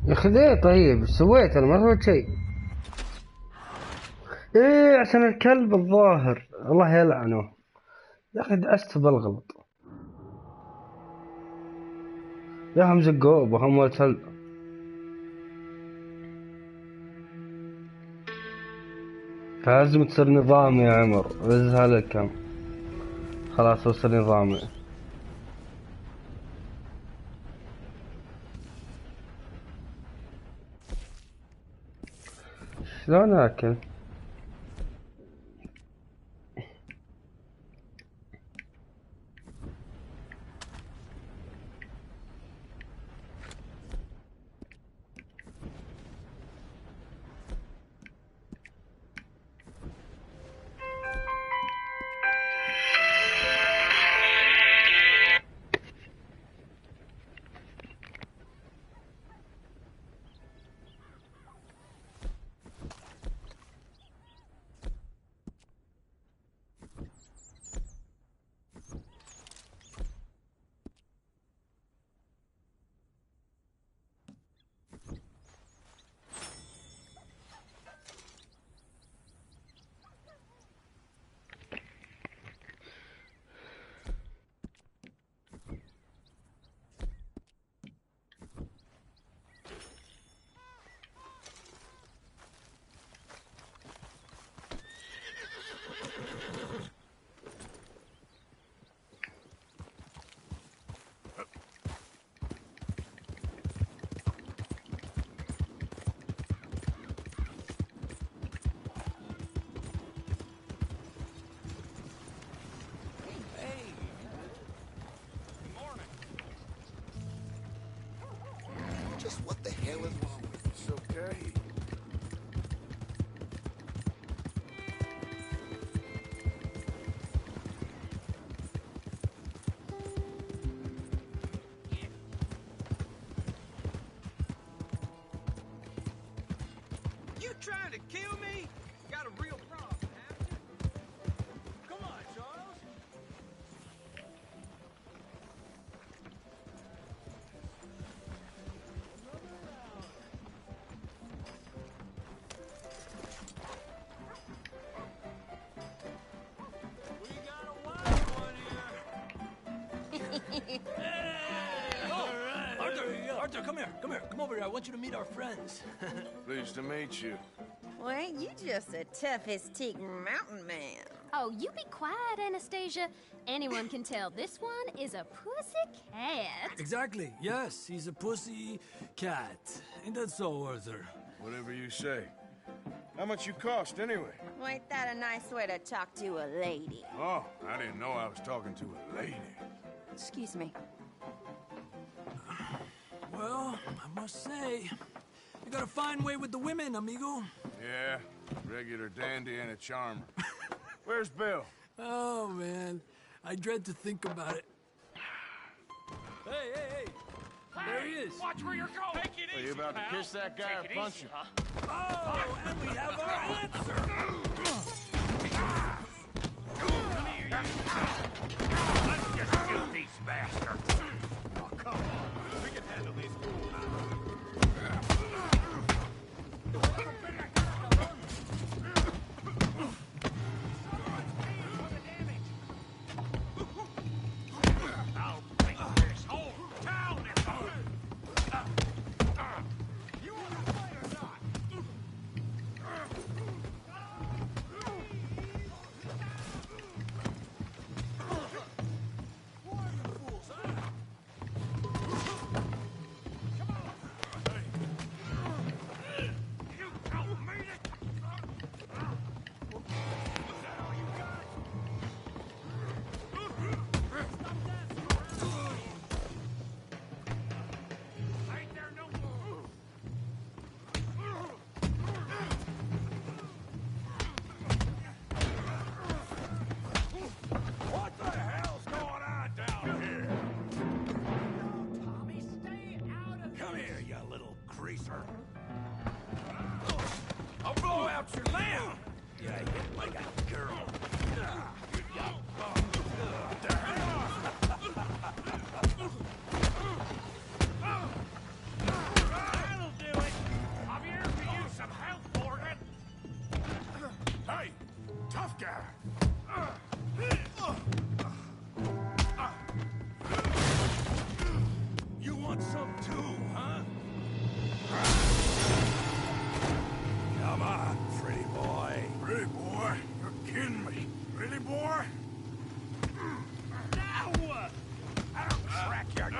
يا اخي ليه طيب؟ ايش سويت؟ انا ما سويت شيء. ايه عشان الكلب الظاهر، الله يلعنه. يا اخي دعست بالغلط. يا هم زقوه وهم وصل. لازم تصير نظامي يا عمر، وزها لك. خلاص وصل نظامي. شلون اكل؟ Just what the hell is wrong with you? It's okay. You trying to kill me? Got a real problem, haven't you? Come on, Charles. We got a wild one here. Arthur, come here. Come over here. I want you to meet our friends. Pleased to meet you. Well, ain't you just a tough-as-teak mountain man? Oh, you be quiet, Anastasia. Anyone can tell this one is a pussy cat. Exactly. Yes, he's a pussy cat. Ain't that so, Arthur? Whatever you say. How much you cost, anyway? Well, ain't that a nice way to talk to a lady? Oh, I didn't know I was talking to a lady. Excuse me. Well, I must say, you got a fine way with the women, amigo. Yeah, regular dandy and a charmer. Where's Bill? Oh, man. I dread to think about it. Hey! There he is. Watch where you're going. Take it Are easy, you about pal. to kiss that guy Take or it punch easy, him? huh? Oh, and we have our answer. Come here, you. Let's just shoot these bastards. Oh, come on. We can handle these. I'll bring this whole town in. You want to fight or not?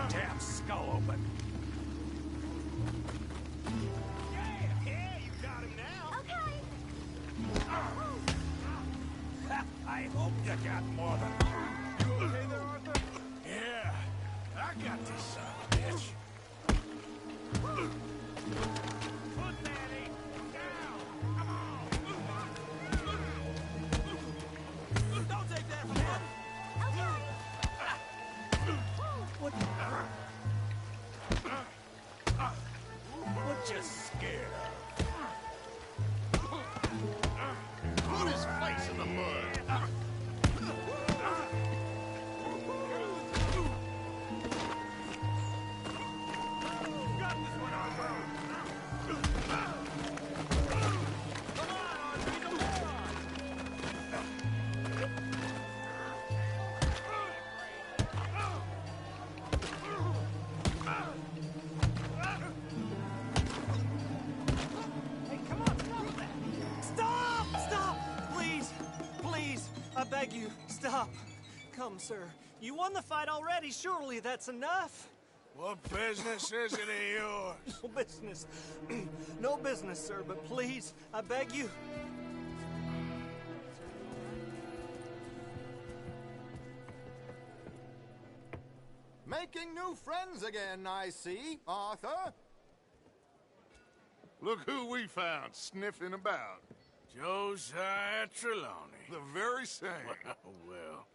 damn skull open. Yeah, you got him now. Okay. I hope you got more than. You okay there, Arthur? Yeah, I got this son of a bitch. Put that ape down. Come on. Don't take that from him. What? What you scared of? Put his face in the mud. Got this one, Arthur. Come on, Arthur, come Hey, come on, stop that! Stop! Stop! Please! Please! I beg you, stop! Come, sir. You won the fight already. Surely that's enough. What business is it of yours? No business. No business, sir, but please, I beg you. Making new friends again, I see, Arthur. Look who we found sniffing about. Josiah Trelawney. The very same. Well,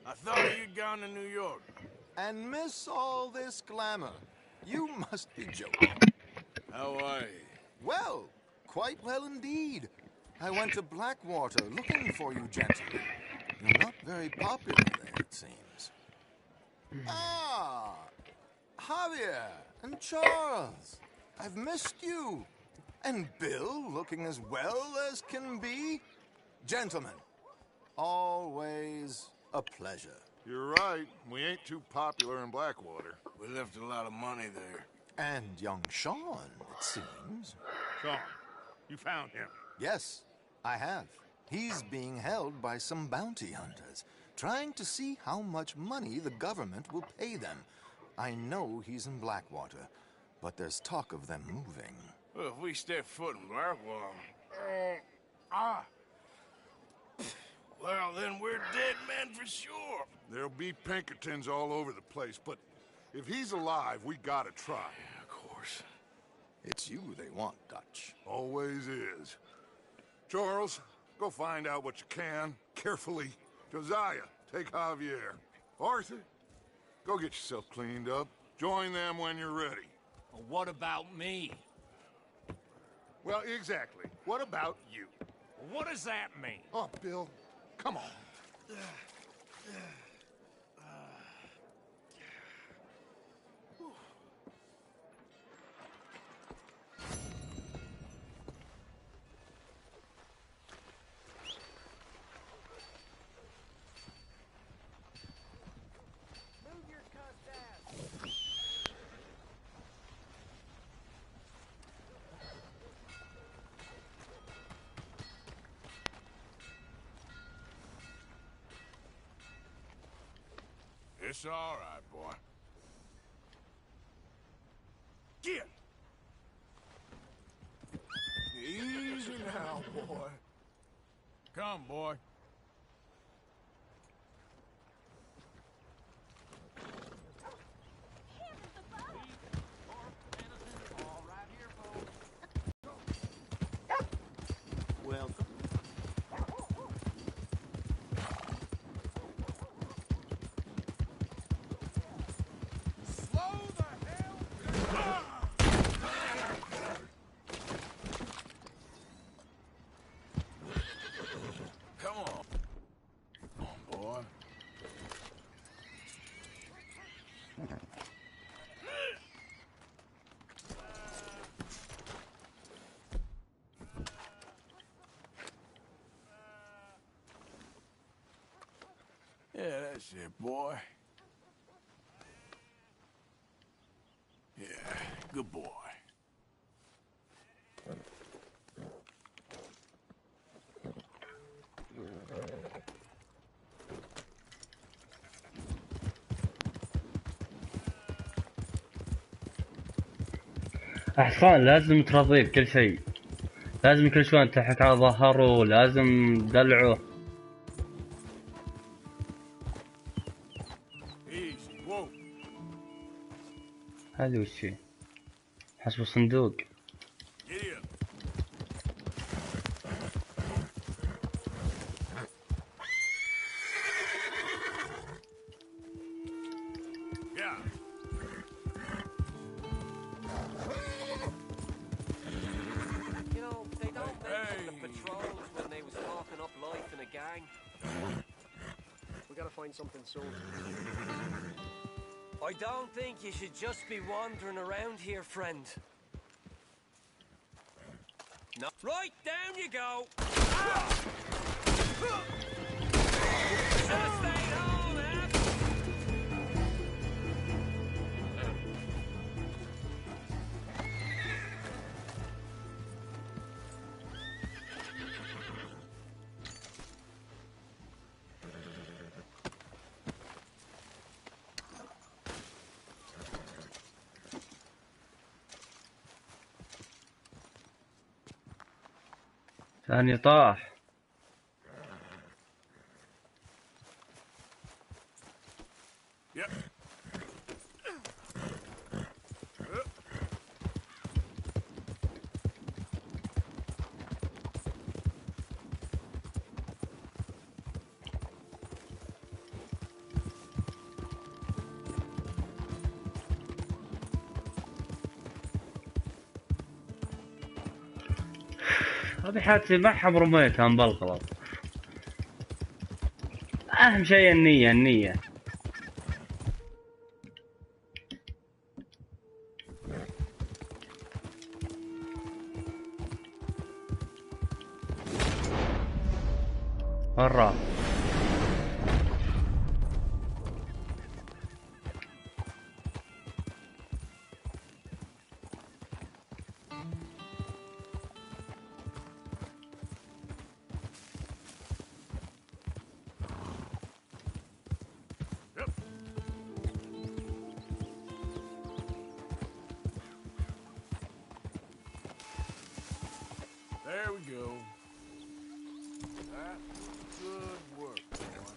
I thought you'd gone to New York. And miss all this glamour. You must be joking. How are you? Well, quite well indeed. I went to Blackwater looking for you gentlemen. You're not very popular there, it seems. Ah, Javier and Charles. I've missed you. And Bill looking as well as can be. Gentlemen, always a pleasure. You're right. We ain't too popular in Blackwater. We left a lot of money there. And young Sean, it seems. Sean, you found him? Yes, I have. He's being held by some bounty hunters, trying to see how much money the government will pay them. I know he's in Blackwater, but there's talk of them moving. Well, if we step foot in Blackwater... Well, then we're dead men for sure. There'll be Pinkertons all over the place, but if he's alive, we gotta try. Yeah, of course. It's you they want, Dutch. Always is. Charles, go find out what you can, carefully. Josiah, take Javier. Arthur, go get yourself cleaned up. Join them when you're ready. Well, what about me? Well, exactly. What about you? What does that mean? Oh, Bill, come on. It's all right, boy. Get! Easy now, boy. Come, boy. Well, Come on. Come on, boy. Yeah, that's it, boy. Yeah, good boy. أحسان لازم ترضيه بكل شيء، لازم كل شوي تضحك على ظهره، لازم تدلعه. هذا وش هي؟ حسب الصندوق. You know, they don't mention the patrols when they was talking up life in a gang. We gotta find something soon. I don't think you should just be wandering around here, friend. No. Right, down you go. Ah! Should have stayed home, man. ثاني طاح. هذه حالتي ما حب رميتها مبلغلط. أهم شيء النية النية. مرة There we go. That's good work, boy.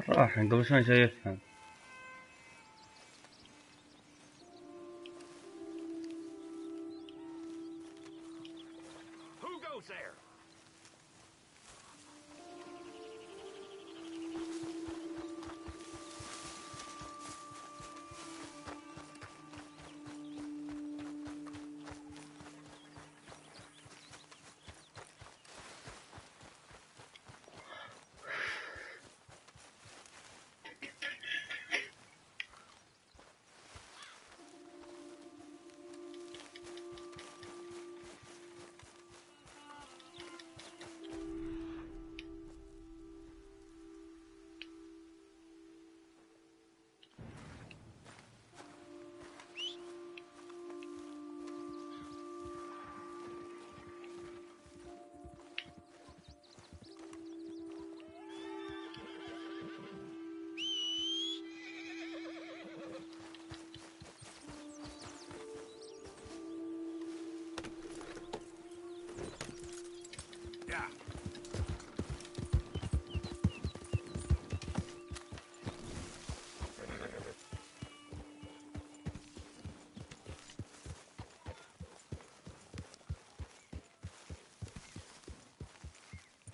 راح قبل شوي شايفها. Who goes there?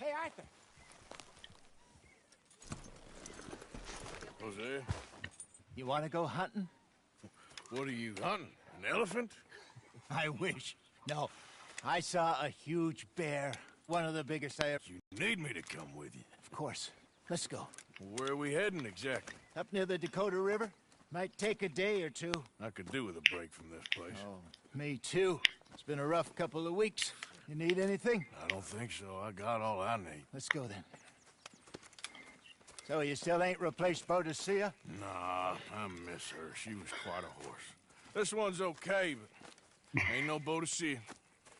Hey, Arthur. Jose, You want to go hunting? what are you hunting? An elephant? I wish. No, I saw a huge bear. One of the biggest I ever... You need me to come with you. Of course. Let's go. Where are we heading exactly? Up near the Dakota River. Might take a day or two. I could do with a break from this place. Oh, me too. It's been a rough couple of weeks. You need anything? I don't think so. I got all I need. Let's go then. So you still ain't replaced Boadicea? Nah, I miss her. She was quite a horse. This one's okay, but ain't no Boadicea.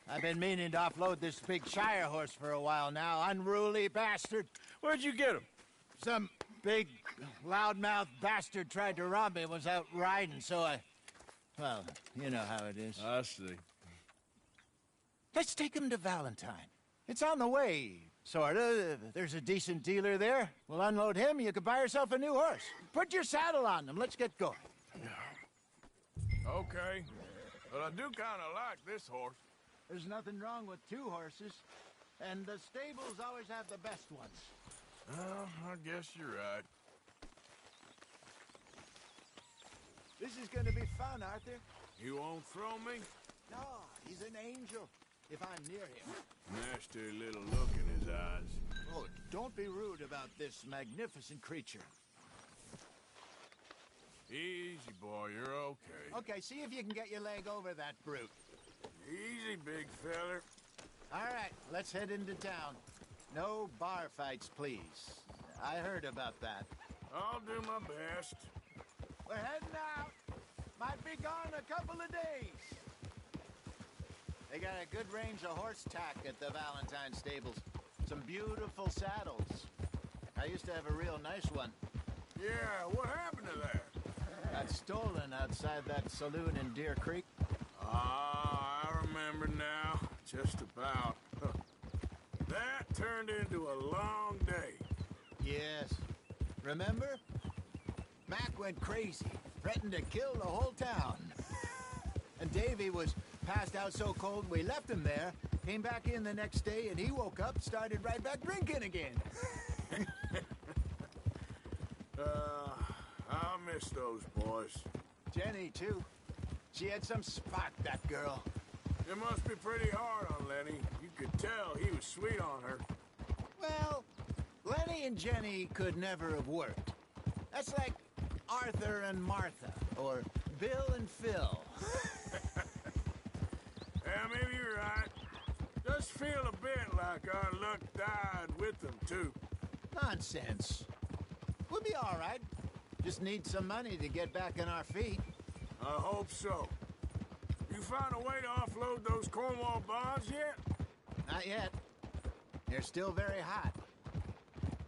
I've been meaning to offload this big Shire horse for a while now. Unruly bastard. Where'd you get him? Some big, loudmouth bastard tried to rob me and was out riding, so I... Well, you know how it is. I see. Let's take him to Valentine. It's on the way, sorta. There's a decent dealer there. We'll unload him, you could buy yourself a new horse. Put your saddle on him, let's get going. Okay, but I do kind of like this horse. There's nothing wrong with two horses, and the stables always have the best ones. Well, I guess you're right. This is gonna be fun, Arthur. You won't throw me? No, he's an angel, if I'm near him. Nasty little look in his eyes. Oh, don't be rude about this magnificent creature. Easy, boy, you're okay. Okay, see if you can get your leg over that brute. Easy, big feller. All right, let's head into town. No bar fights, please. I heard about that. I'll do my best. We're heading out. Might be gone a couple of days. They got a good range of horse tack at the Valentine stables. Some beautiful saddles. I used to have a real nice one. Yeah, what happened to that? Got stolen outside that saloon in Deer Creek. Ah, I remember now. Just about. That turned into a long day. Yes. Remember? Mac went crazy, threatened to kill the whole town. And Davy was passed out so cold we left him there, came back in the next day, and he woke up, started right back drinking again. I'll miss those boys. Jenny, too. She had some spark, that girl. It must be pretty hard on Lenny. You could tell he was sweet on her. Well, Lenny and Jenny could never have worked. That's like Arthur and Martha, or Bill and Phil. Yeah, maybe you're right. Does feel a bit like our luck died with them, too. Nonsense. We'll be all right. Just need some money to get back on our feet. I hope so. You found a way to offload those Cornwall bonds yet? Not yet. They're still very hot.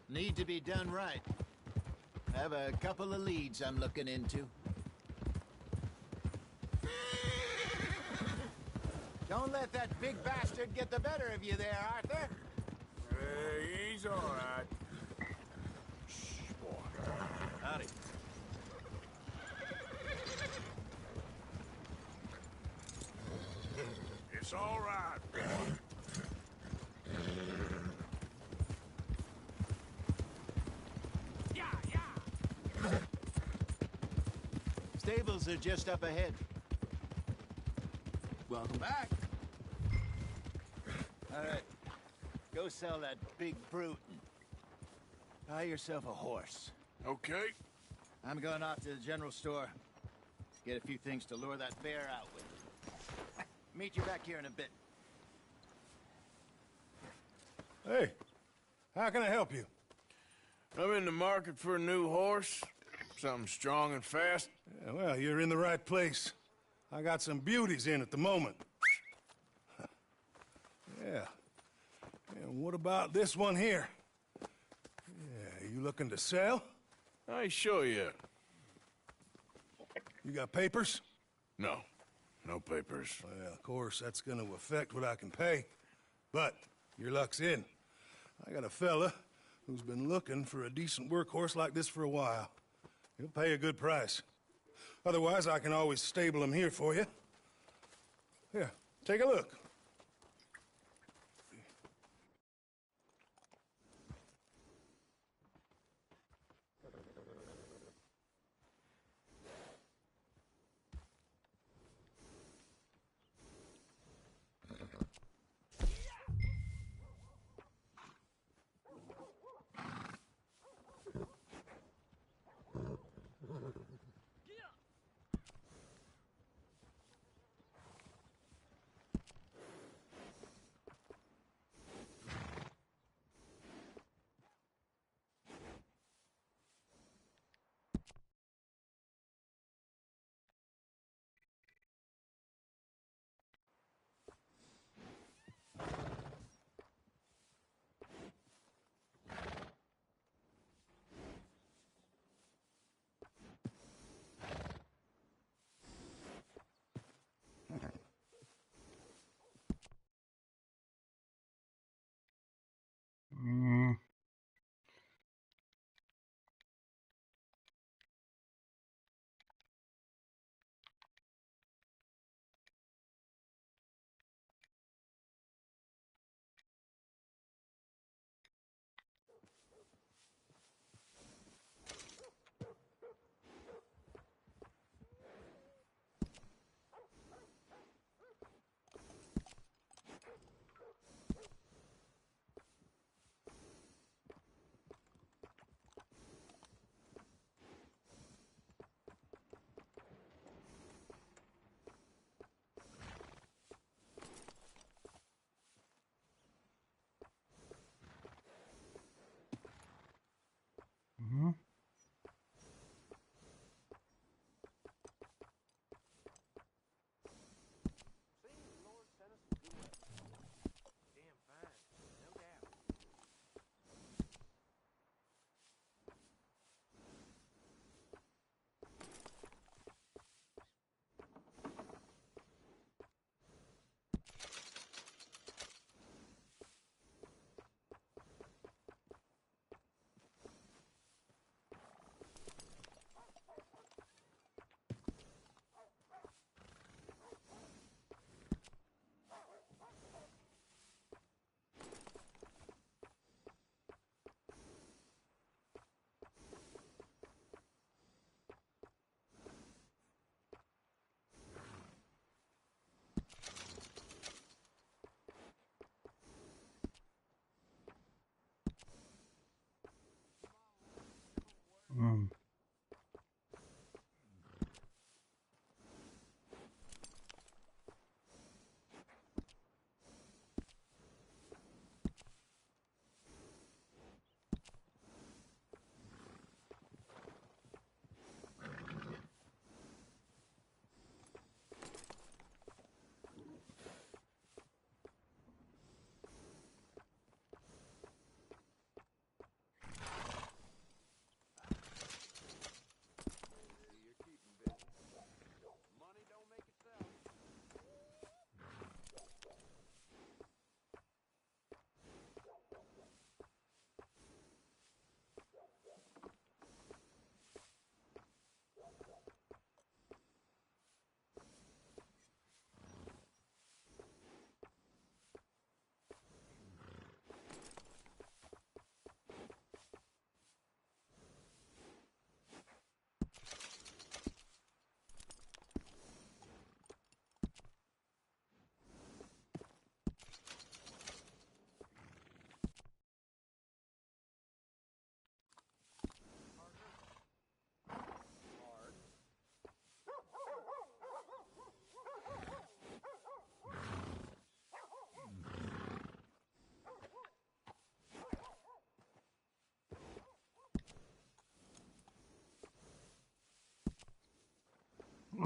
Need to be done right. I have a couple of leads I'm looking into. Don't let that big bastard get the better of you there, Arthur. He's all right. Shh, boy. Howdy. It's all right, boy. Stables are just up ahead. Welcome back. All right. Go sell that big brute and buy yourself a horse. Okay. I'm going off to the general store. Get a few things to lure that bear out with. Meet you back here in a bit. Hey, how can I help you? I'm in the market for a new horse. Something strong and fast. Yeah, well, you're in the right place. I got some beauties in at the moment. Yeah. And what about this one here? Yeah, you looking to sell? I ain't sure yet. You got papers? No. No papers. Well, of course, that's gonna affect what I can pay. But your luck's in. I got a fella who's been looking for a decent workhorse like this for a while. He'll pay a good price. Otherwise, I can always stable him here for you. Here, take a look.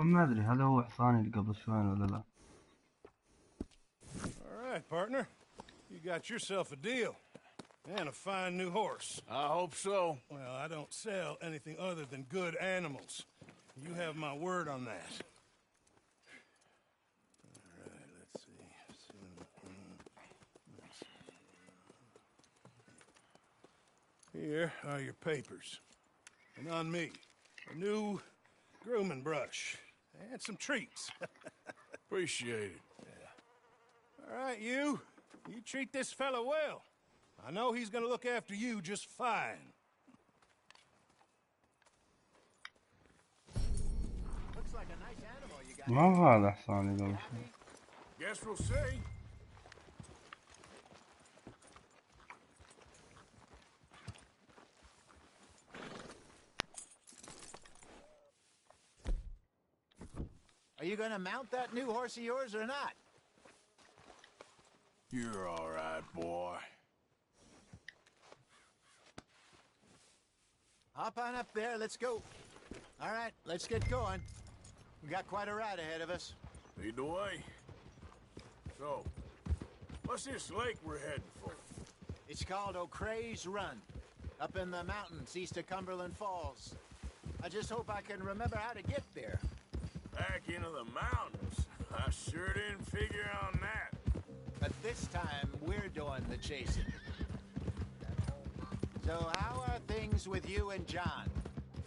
ما ادري هل هو حصاني اللي قبل شوي ولا لا. All right, partner. You got yourself a deal. And a fine new horse. I hope so. Well, I don't sell anything other than good animals. You have my word on that. All right, let's see. Here are your papers. And on me, a new grooming brush. And some treats. Appreciate it. Yeah. All right, you treat this fella well. I know he's gonna look after you just fine. Looks like a nice animal you got. ما هذا حصاني قبل شوي. Guess we'll see. Are you gonna mount that new horse of yours or not? You're all right, boy. Hop on up there, let's go. All right, let's get going. We got quite a ride ahead of us. Lead the way. So, what's this lake we're heading for? It's called O'Creagh's Run, up in the mountains east of Cumberland Falls. I just hope I can remember how to get there. Back into the mountains? I sure didn't figure on that. But this time, we're doing the chasing. So how are things with you and John?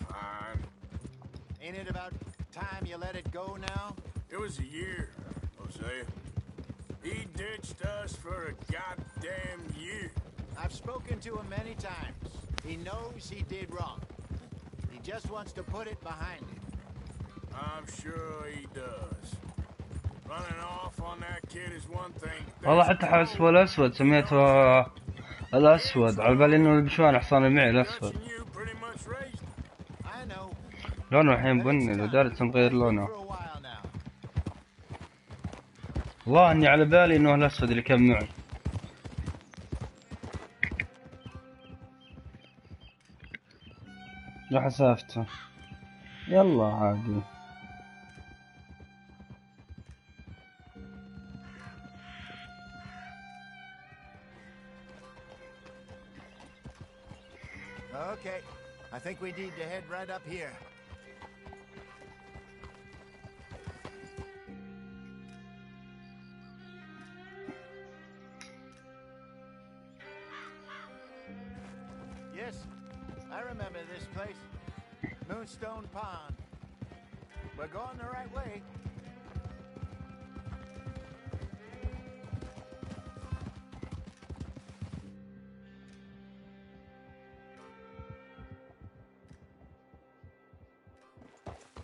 Fine. Ain't it about time you let it go now? It was a year, Hosea. He ditched us for a goddamn year. I've spoken to him many times. He knows he did wrong. He just wants to put it behind him. I'm sure he does. Running off on that kid is one thing. والله حتى حسبه الأسود سميته الأسود على بالي إنه البشوان حصاني معي الأسود. لونه الحين بني لدرجة نغير لونه. والله إني على بالي إنه الأسود اللي كان معي. راح أسافته. يلا عادي. Okay, I think we need to head right up here. Yes, I remember this place. Moonstone Pond. We're going the right way.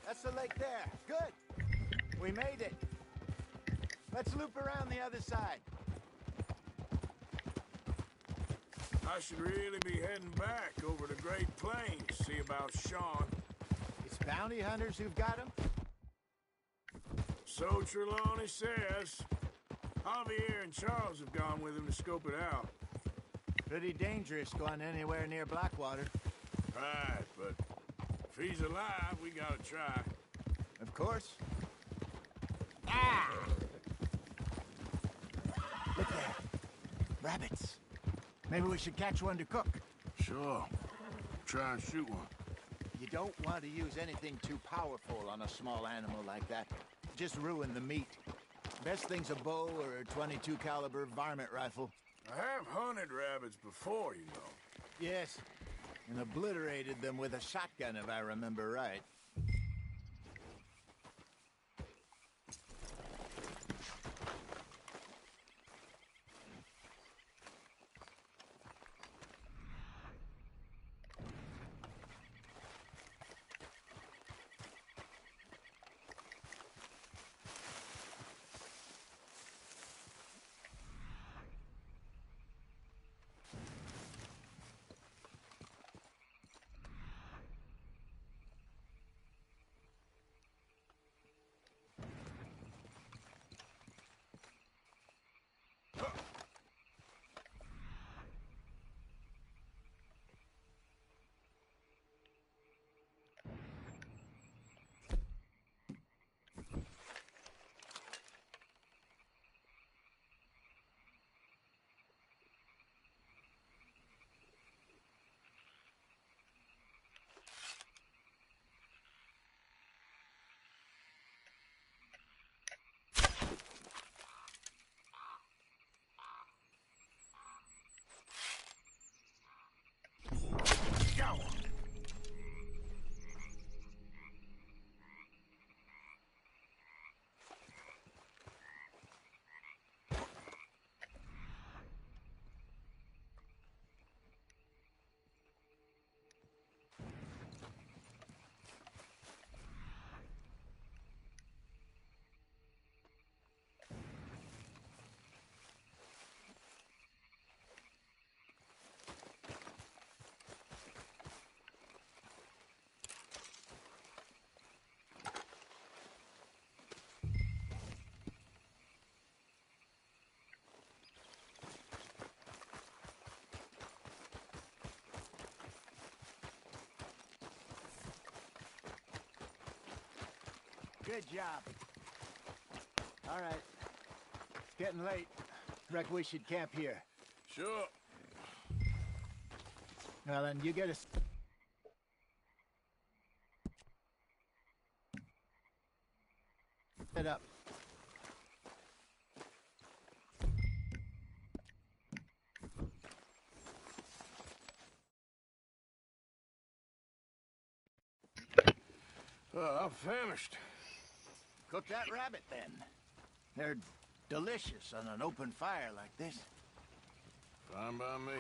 That's the lake there. Good. We made it. Let's loop around the other side. I should really be heading back over the Great Plains to see about Sean. It's bounty hunters who've got him? So Trelawney says. Javier and Charles have gone with him to scope it out. Pretty dangerous going anywhere near Blackwater. Right, but if he's alive, we gotta try. Of course. Ah! Look there. Rabbits. Maybe we should catch one to cook. Sure. Try and shoot one. You don't want to use anything too powerful on a small animal like that. Just ruin the meat. Best thing's a bow or a .22 caliber varmint rifle. I have hunted rabbits before, you know. Yes, and obliterated them with a shotgun if I remember right. Good job. All right. It's getting late. Reckon we should camp here. Sure. Well, then you get a... Set up. I'm famished. Cook that rabbit, then. They're delicious on an open fire like this. Fine by me.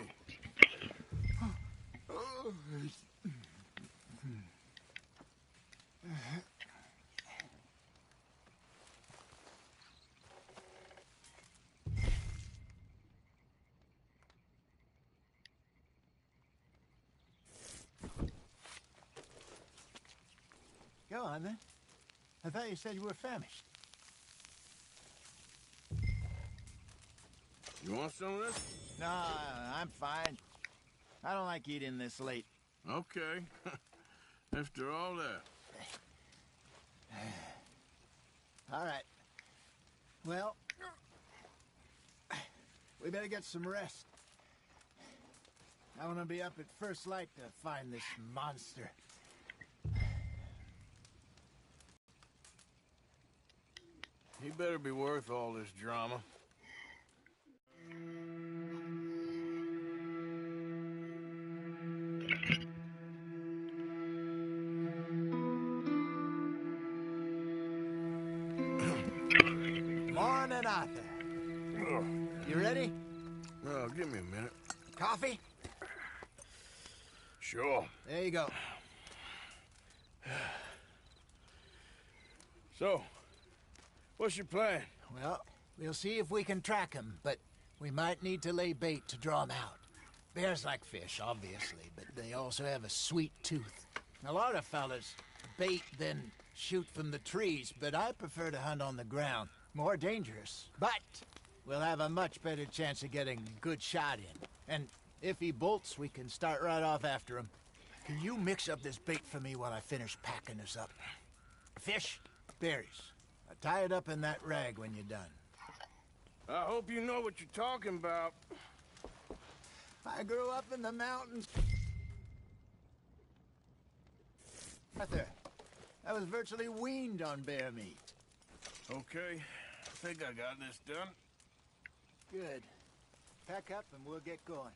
Go on, then. I thought you said you were famished. You want some of this? No, I'm fine. I don't like eating this late. Okay. After all that. All right. Well, we better get some rest. I want to be up at first light to find this monster. He better be worth all this drama. Morning, Arthur. You ready? Oh, give me a minute. Coffee? Sure. There you go. So, what's your plan? Well, we'll see if we can track him, but we might need to lay bait to draw him out. Bears like fish, obviously, but they also have a sweet tooth. A lot of fellas bait, then shoot from the trees, but I prefer to hunt on the ground. More dangerous, but we'll have a much better chance of getting a good shot in. And if he bolts, we can start right off after him. Can you mix up this bait for me while I finish packing this up? Fish, berries. Tie it up in that rag when you're done. I hope you know what you're talking about. I grew up in the mountains. Arthur, I was virtually weaned on bear meat. Okay, I think I got this done. Good. Pack up and we'll get going.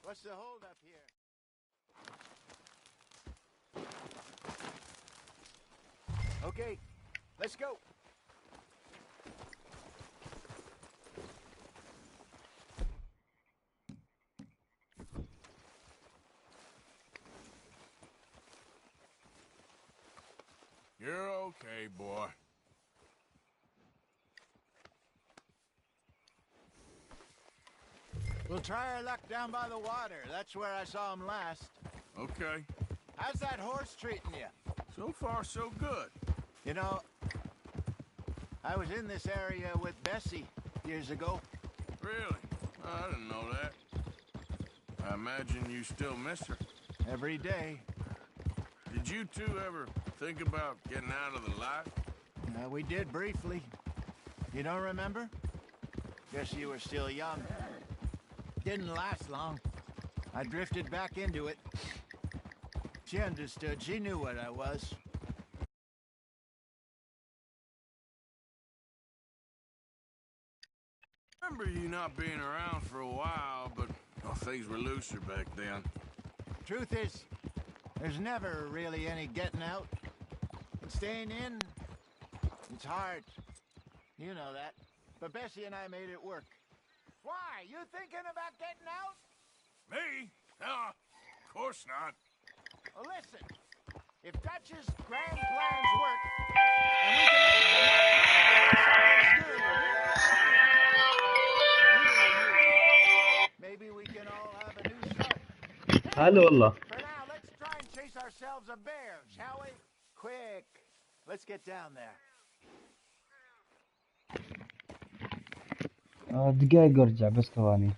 What's the holdup here? Okay, let's go. You're okay, boy. We'll try our luck down by the water. That's where I saw him last. Okay. How's that horse treating you? So far, so good. You know, I was in this area with Bessie years ago. Really? I didn't know that. I imagine you still miss her. Every day. Did you two ever think about getting out of the light? We did briefly. You don't remember? Guess you were still young. Didn't last long. I drifted back into it. She understood. She knew what I was. Remember you not being around for a while, but things were looser back then. Truth is, there's never really any getting out. And staying in, it's hard. You know that. But Bessie and I made it work. Why? You thinking about getting out? Me? No, of course not. Well, listen. If Dutch's grand plans work, and we can make maybe we can all have a new start. هلا والله. For now, let's try and chase ourselves a bear, shall we? Quick. Let's get down there. دقيقة ارجع بس ثواني.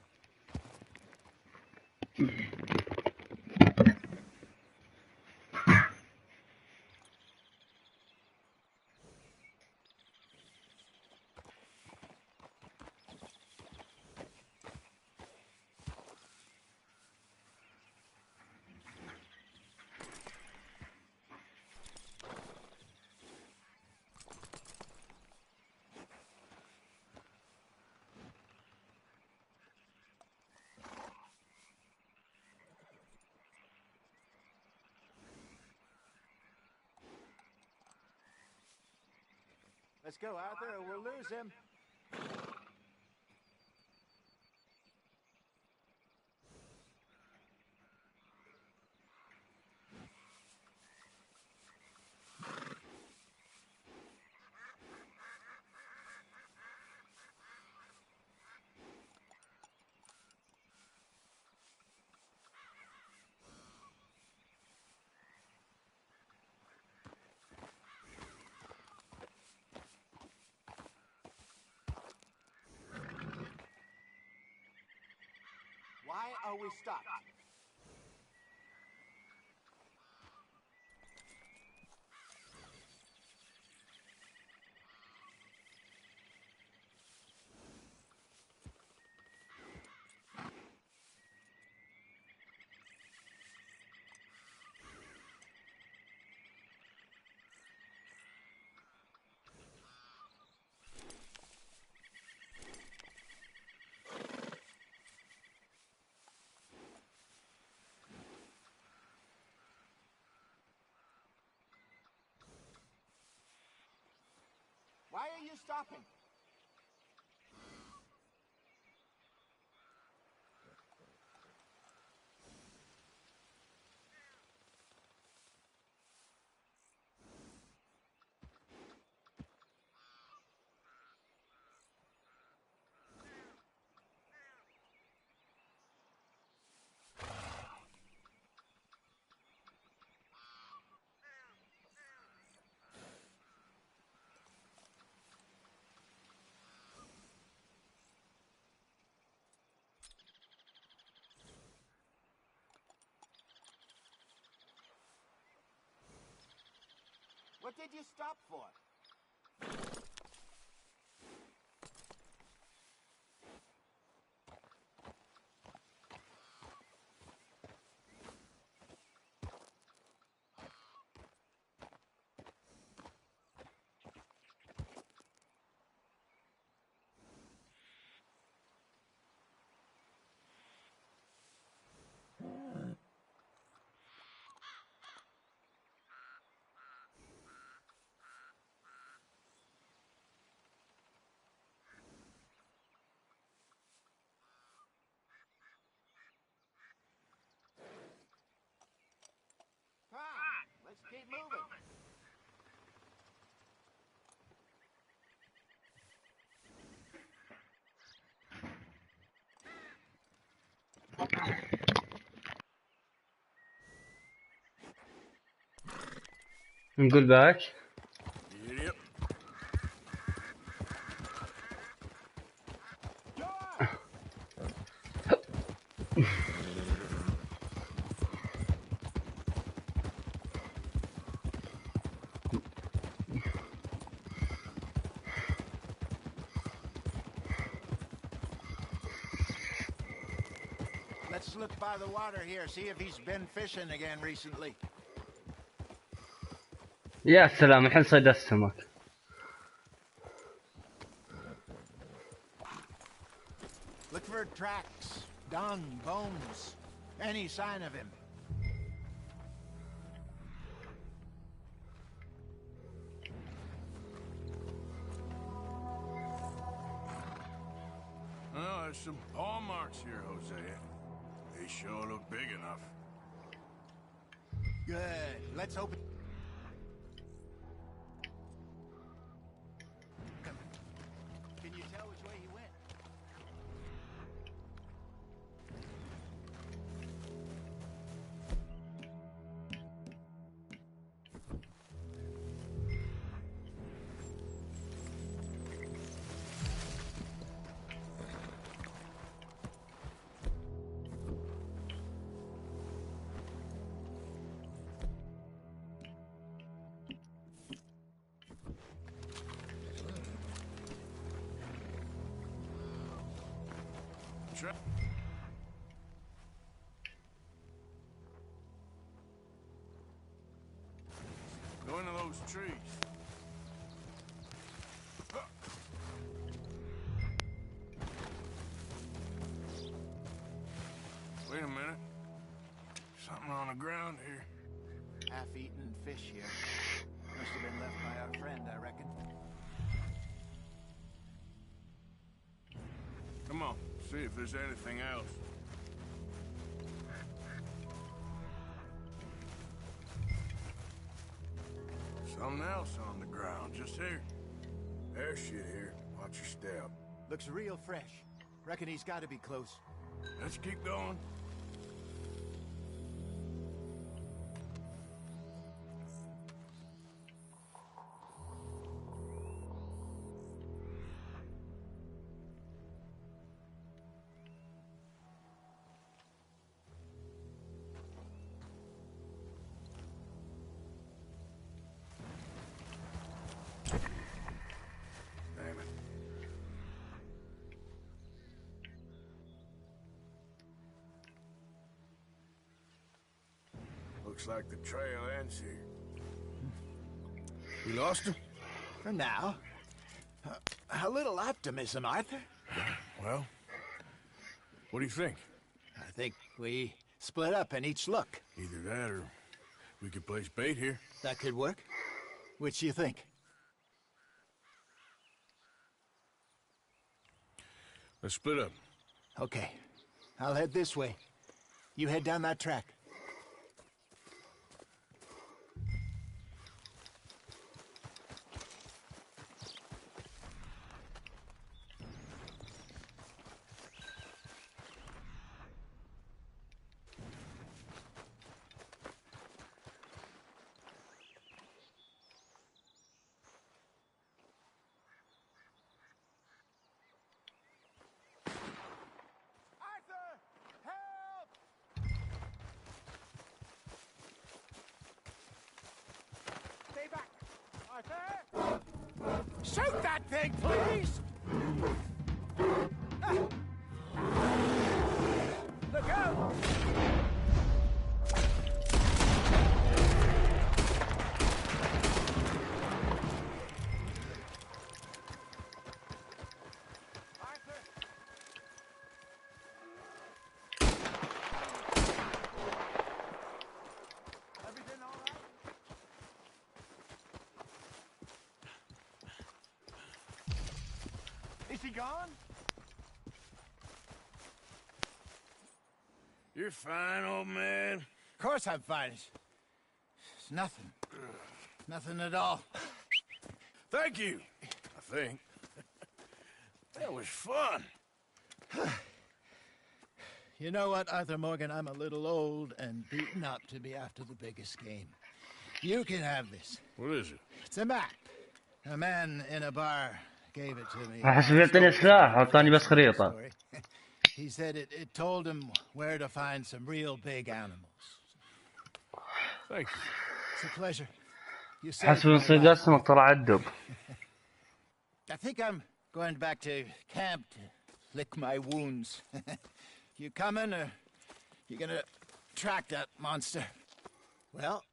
Let's go, Arthur, or we'll lose him. Why are we stopped? Why are you stopping? What did you stop for? Let's keep moving. نقول باك. Yep. Let's look by the water here, see if he's been fishing again recently. يا سلام الحين صيد السمك. Look for tracks, dung, bones, any sign of him. Well, there's some paw marks here, Jose. They sure look big enough. Good. Let's hope it... Can you tell which way he went? Go into those trees. Wait a minute. Something on the ground here. Half-eaten fish here. Must have been left by our friend, I reckon. See if there's anything else. Something else on the ground, just here. There's shit here. Watch your step. Looks real fresh. Reckon he's got to be close. Let's keep going. Looks like the trail ends here. We lost him? For now. A little optimism, Arthur. Well, what do you think? I think we split up and each look. Either that or we could place bait here. That could work. Which do you think? Let's split up. Okay. I'll head this way. You head down that track. Shoot that thing, please! Look out! Is he gone? You're fine, old man. Of course I'm fine. It's nothing. Nothing at all. Thank you, I think. That was fun. You know what, Arthur Morgan? I'm a little old and beaten up to be after the biggest game. You can have this. What is it? It's a map. A man in a bar gave it to me. أحس بيعطيني سلاح أعطاني بس خريطة. He said it told him where to find some real big animals. Thanks. It's a pleasure. You حسب انصيد اسمك طلع الدب. I think I'm going back to camp to lick my wounds. You coming or you gonna track that monster? Well,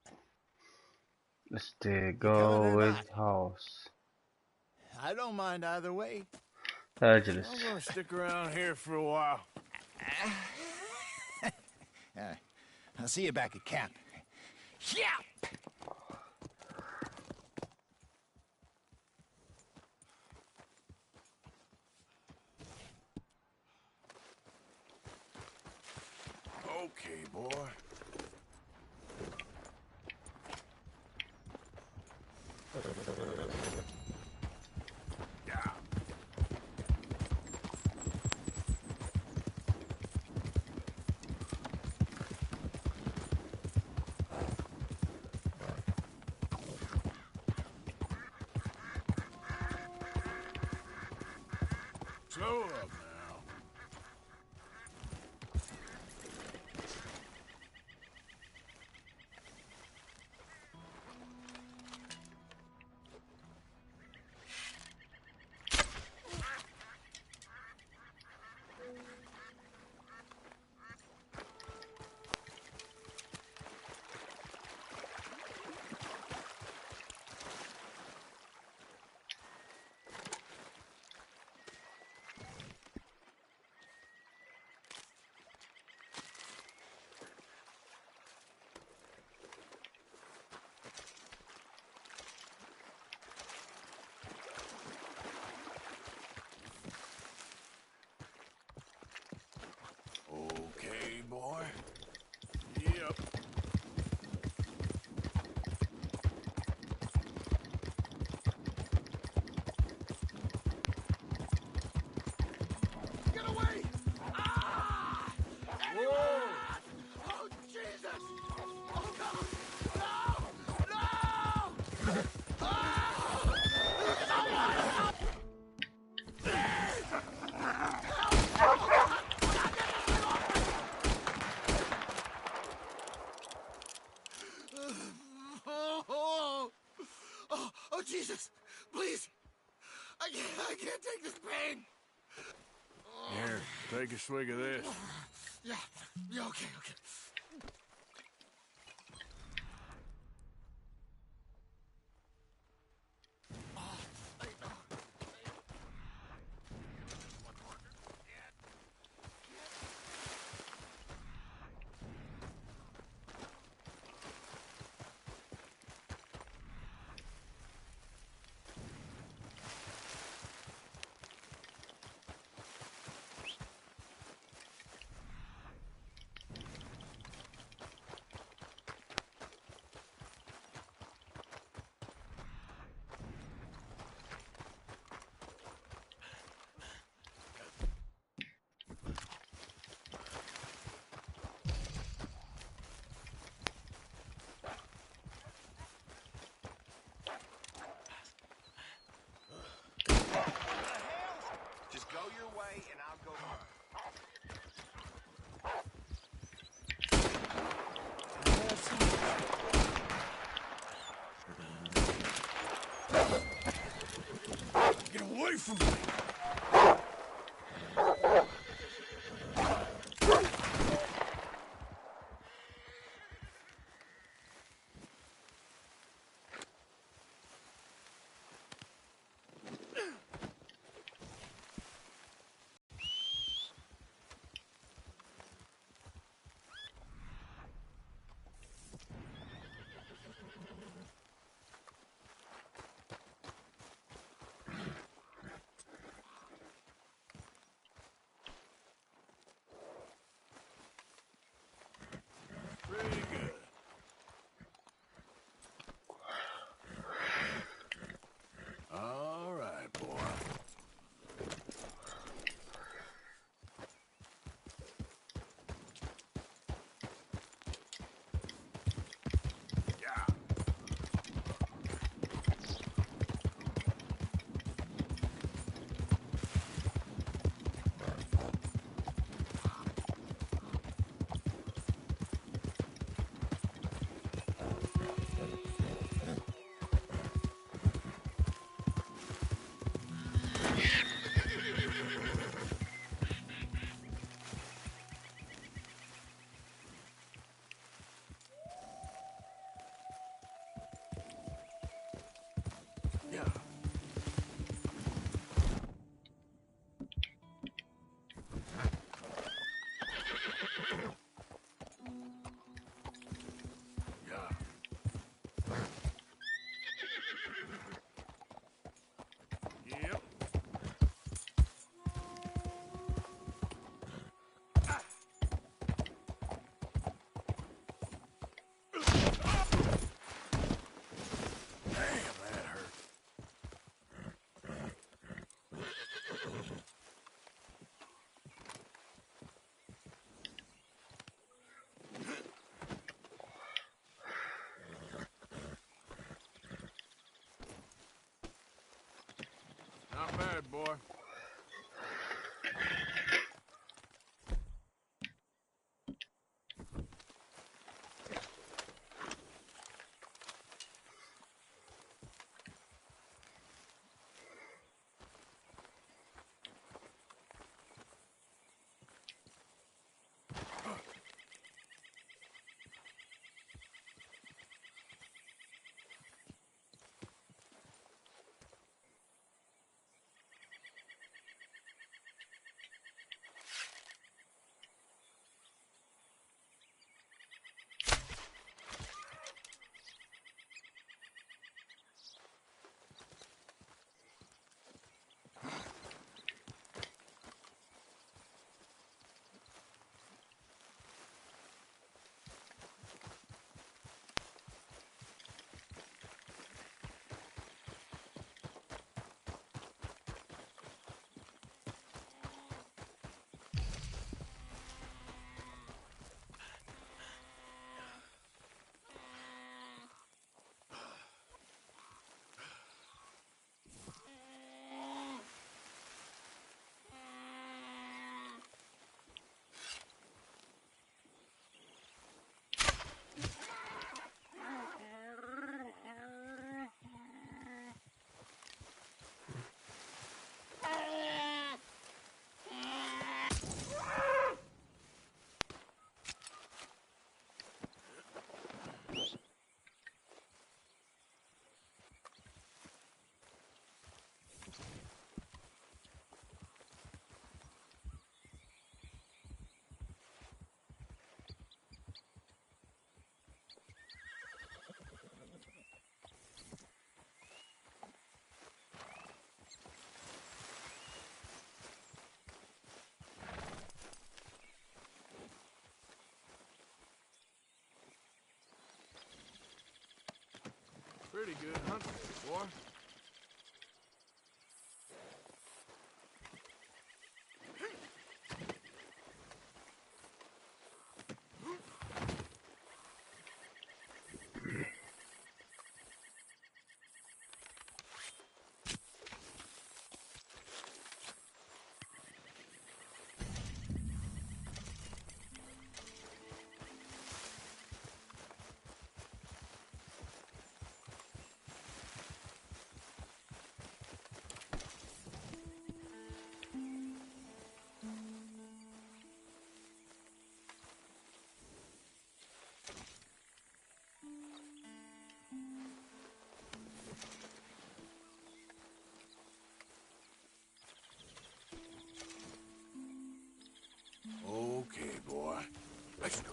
let's go with house. I don't mind either way. أجلس. I'm gonna stick around here for a while. I'll see you back at camp. Yeah. Okay, boy. Slow up now. up. Get away! Ah! Anyone! Oh, Jesus! Oh, God! No! No! Ah! Someone help! Oh, Jesus! Please! I can't take this pain! Here, take a swig of this. Yeah, okay. Just go your way and I'll go home. Get away from me! Pretty good. All right, boy. Yeah. Yeah. Yep. Damn, that hurt. Not bad, boy. pretty good hunting, boy. Okay, boy. Let's go.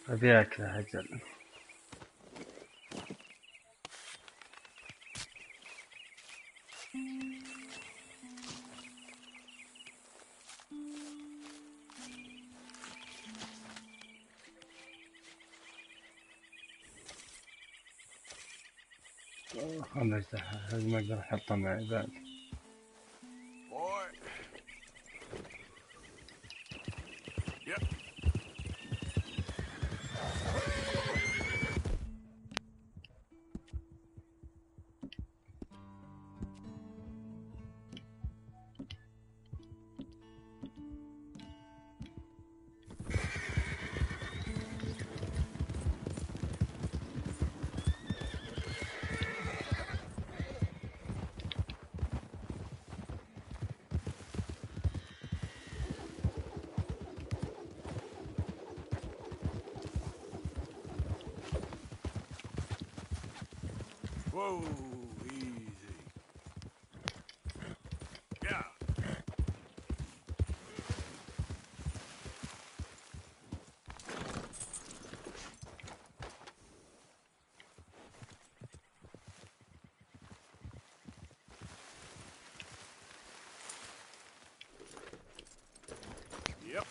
أبي أكل أجل. خلنا لازم أقدر أحطها معي بعد. Boy. Yep. Whoa, easy. Yeah. Yep.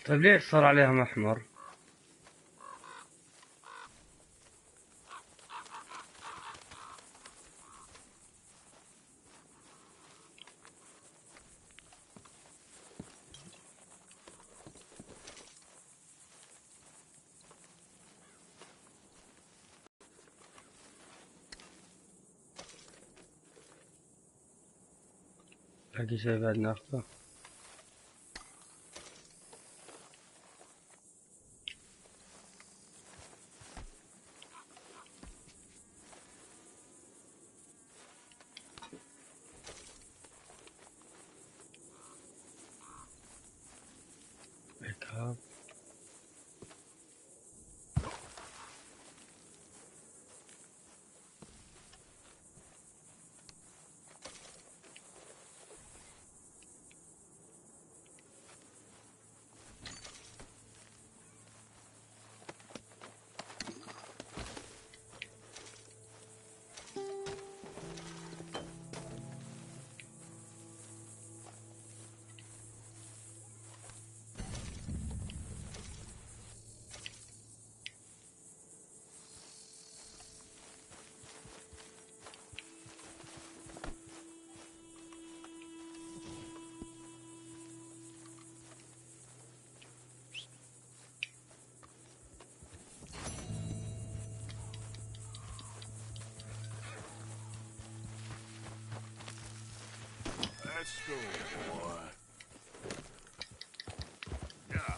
طيب ليش صار عليهم احمر؟ باقي شيء بعد ناخذه. عقاب. Let's go, boy. Yeah.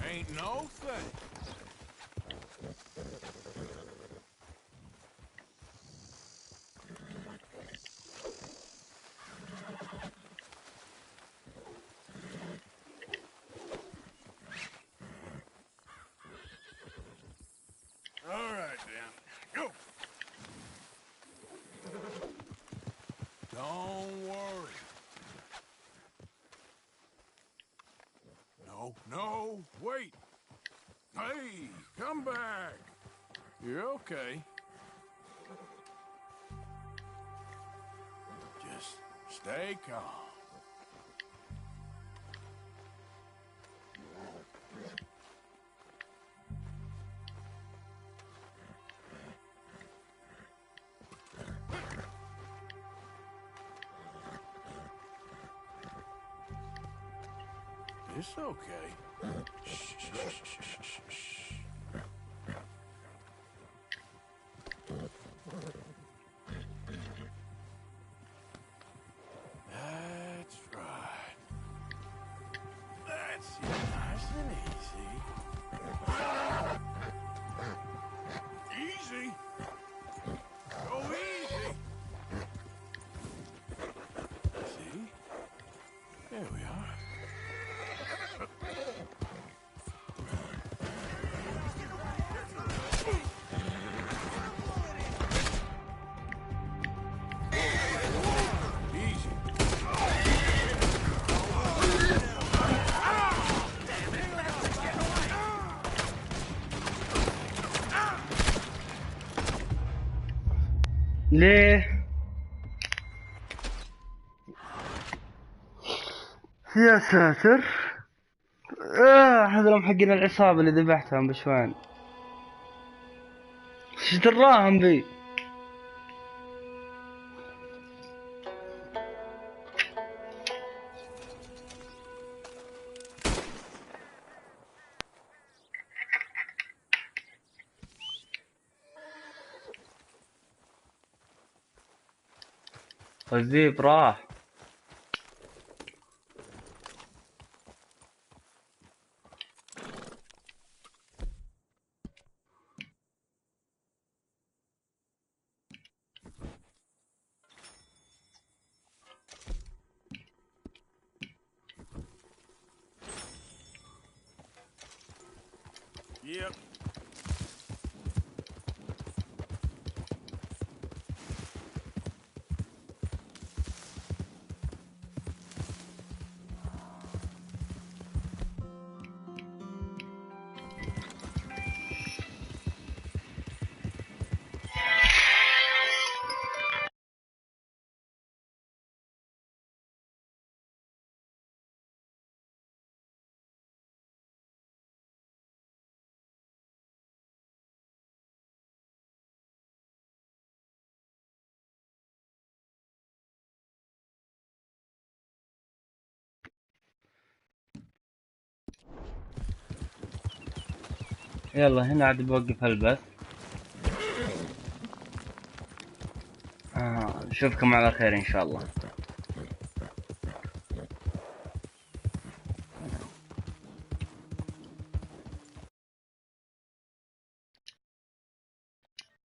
Ain't no thing. All right, then. Go. Don't worry. No, wait. Hey, come back. You're okay. Just stay calm. It's okay. Shh. That's right. That's it. Nice and easy. Easy? Go easy. See? There we are. ليه؟ يا ساتر. هذول حقين العصابة اللي ذبحتهم بشوان. ايش دراهم بي؟ الذيب راح. Yep. يلا هنا عاد بوقف البث. نشوفكم على خير ان شاء الله.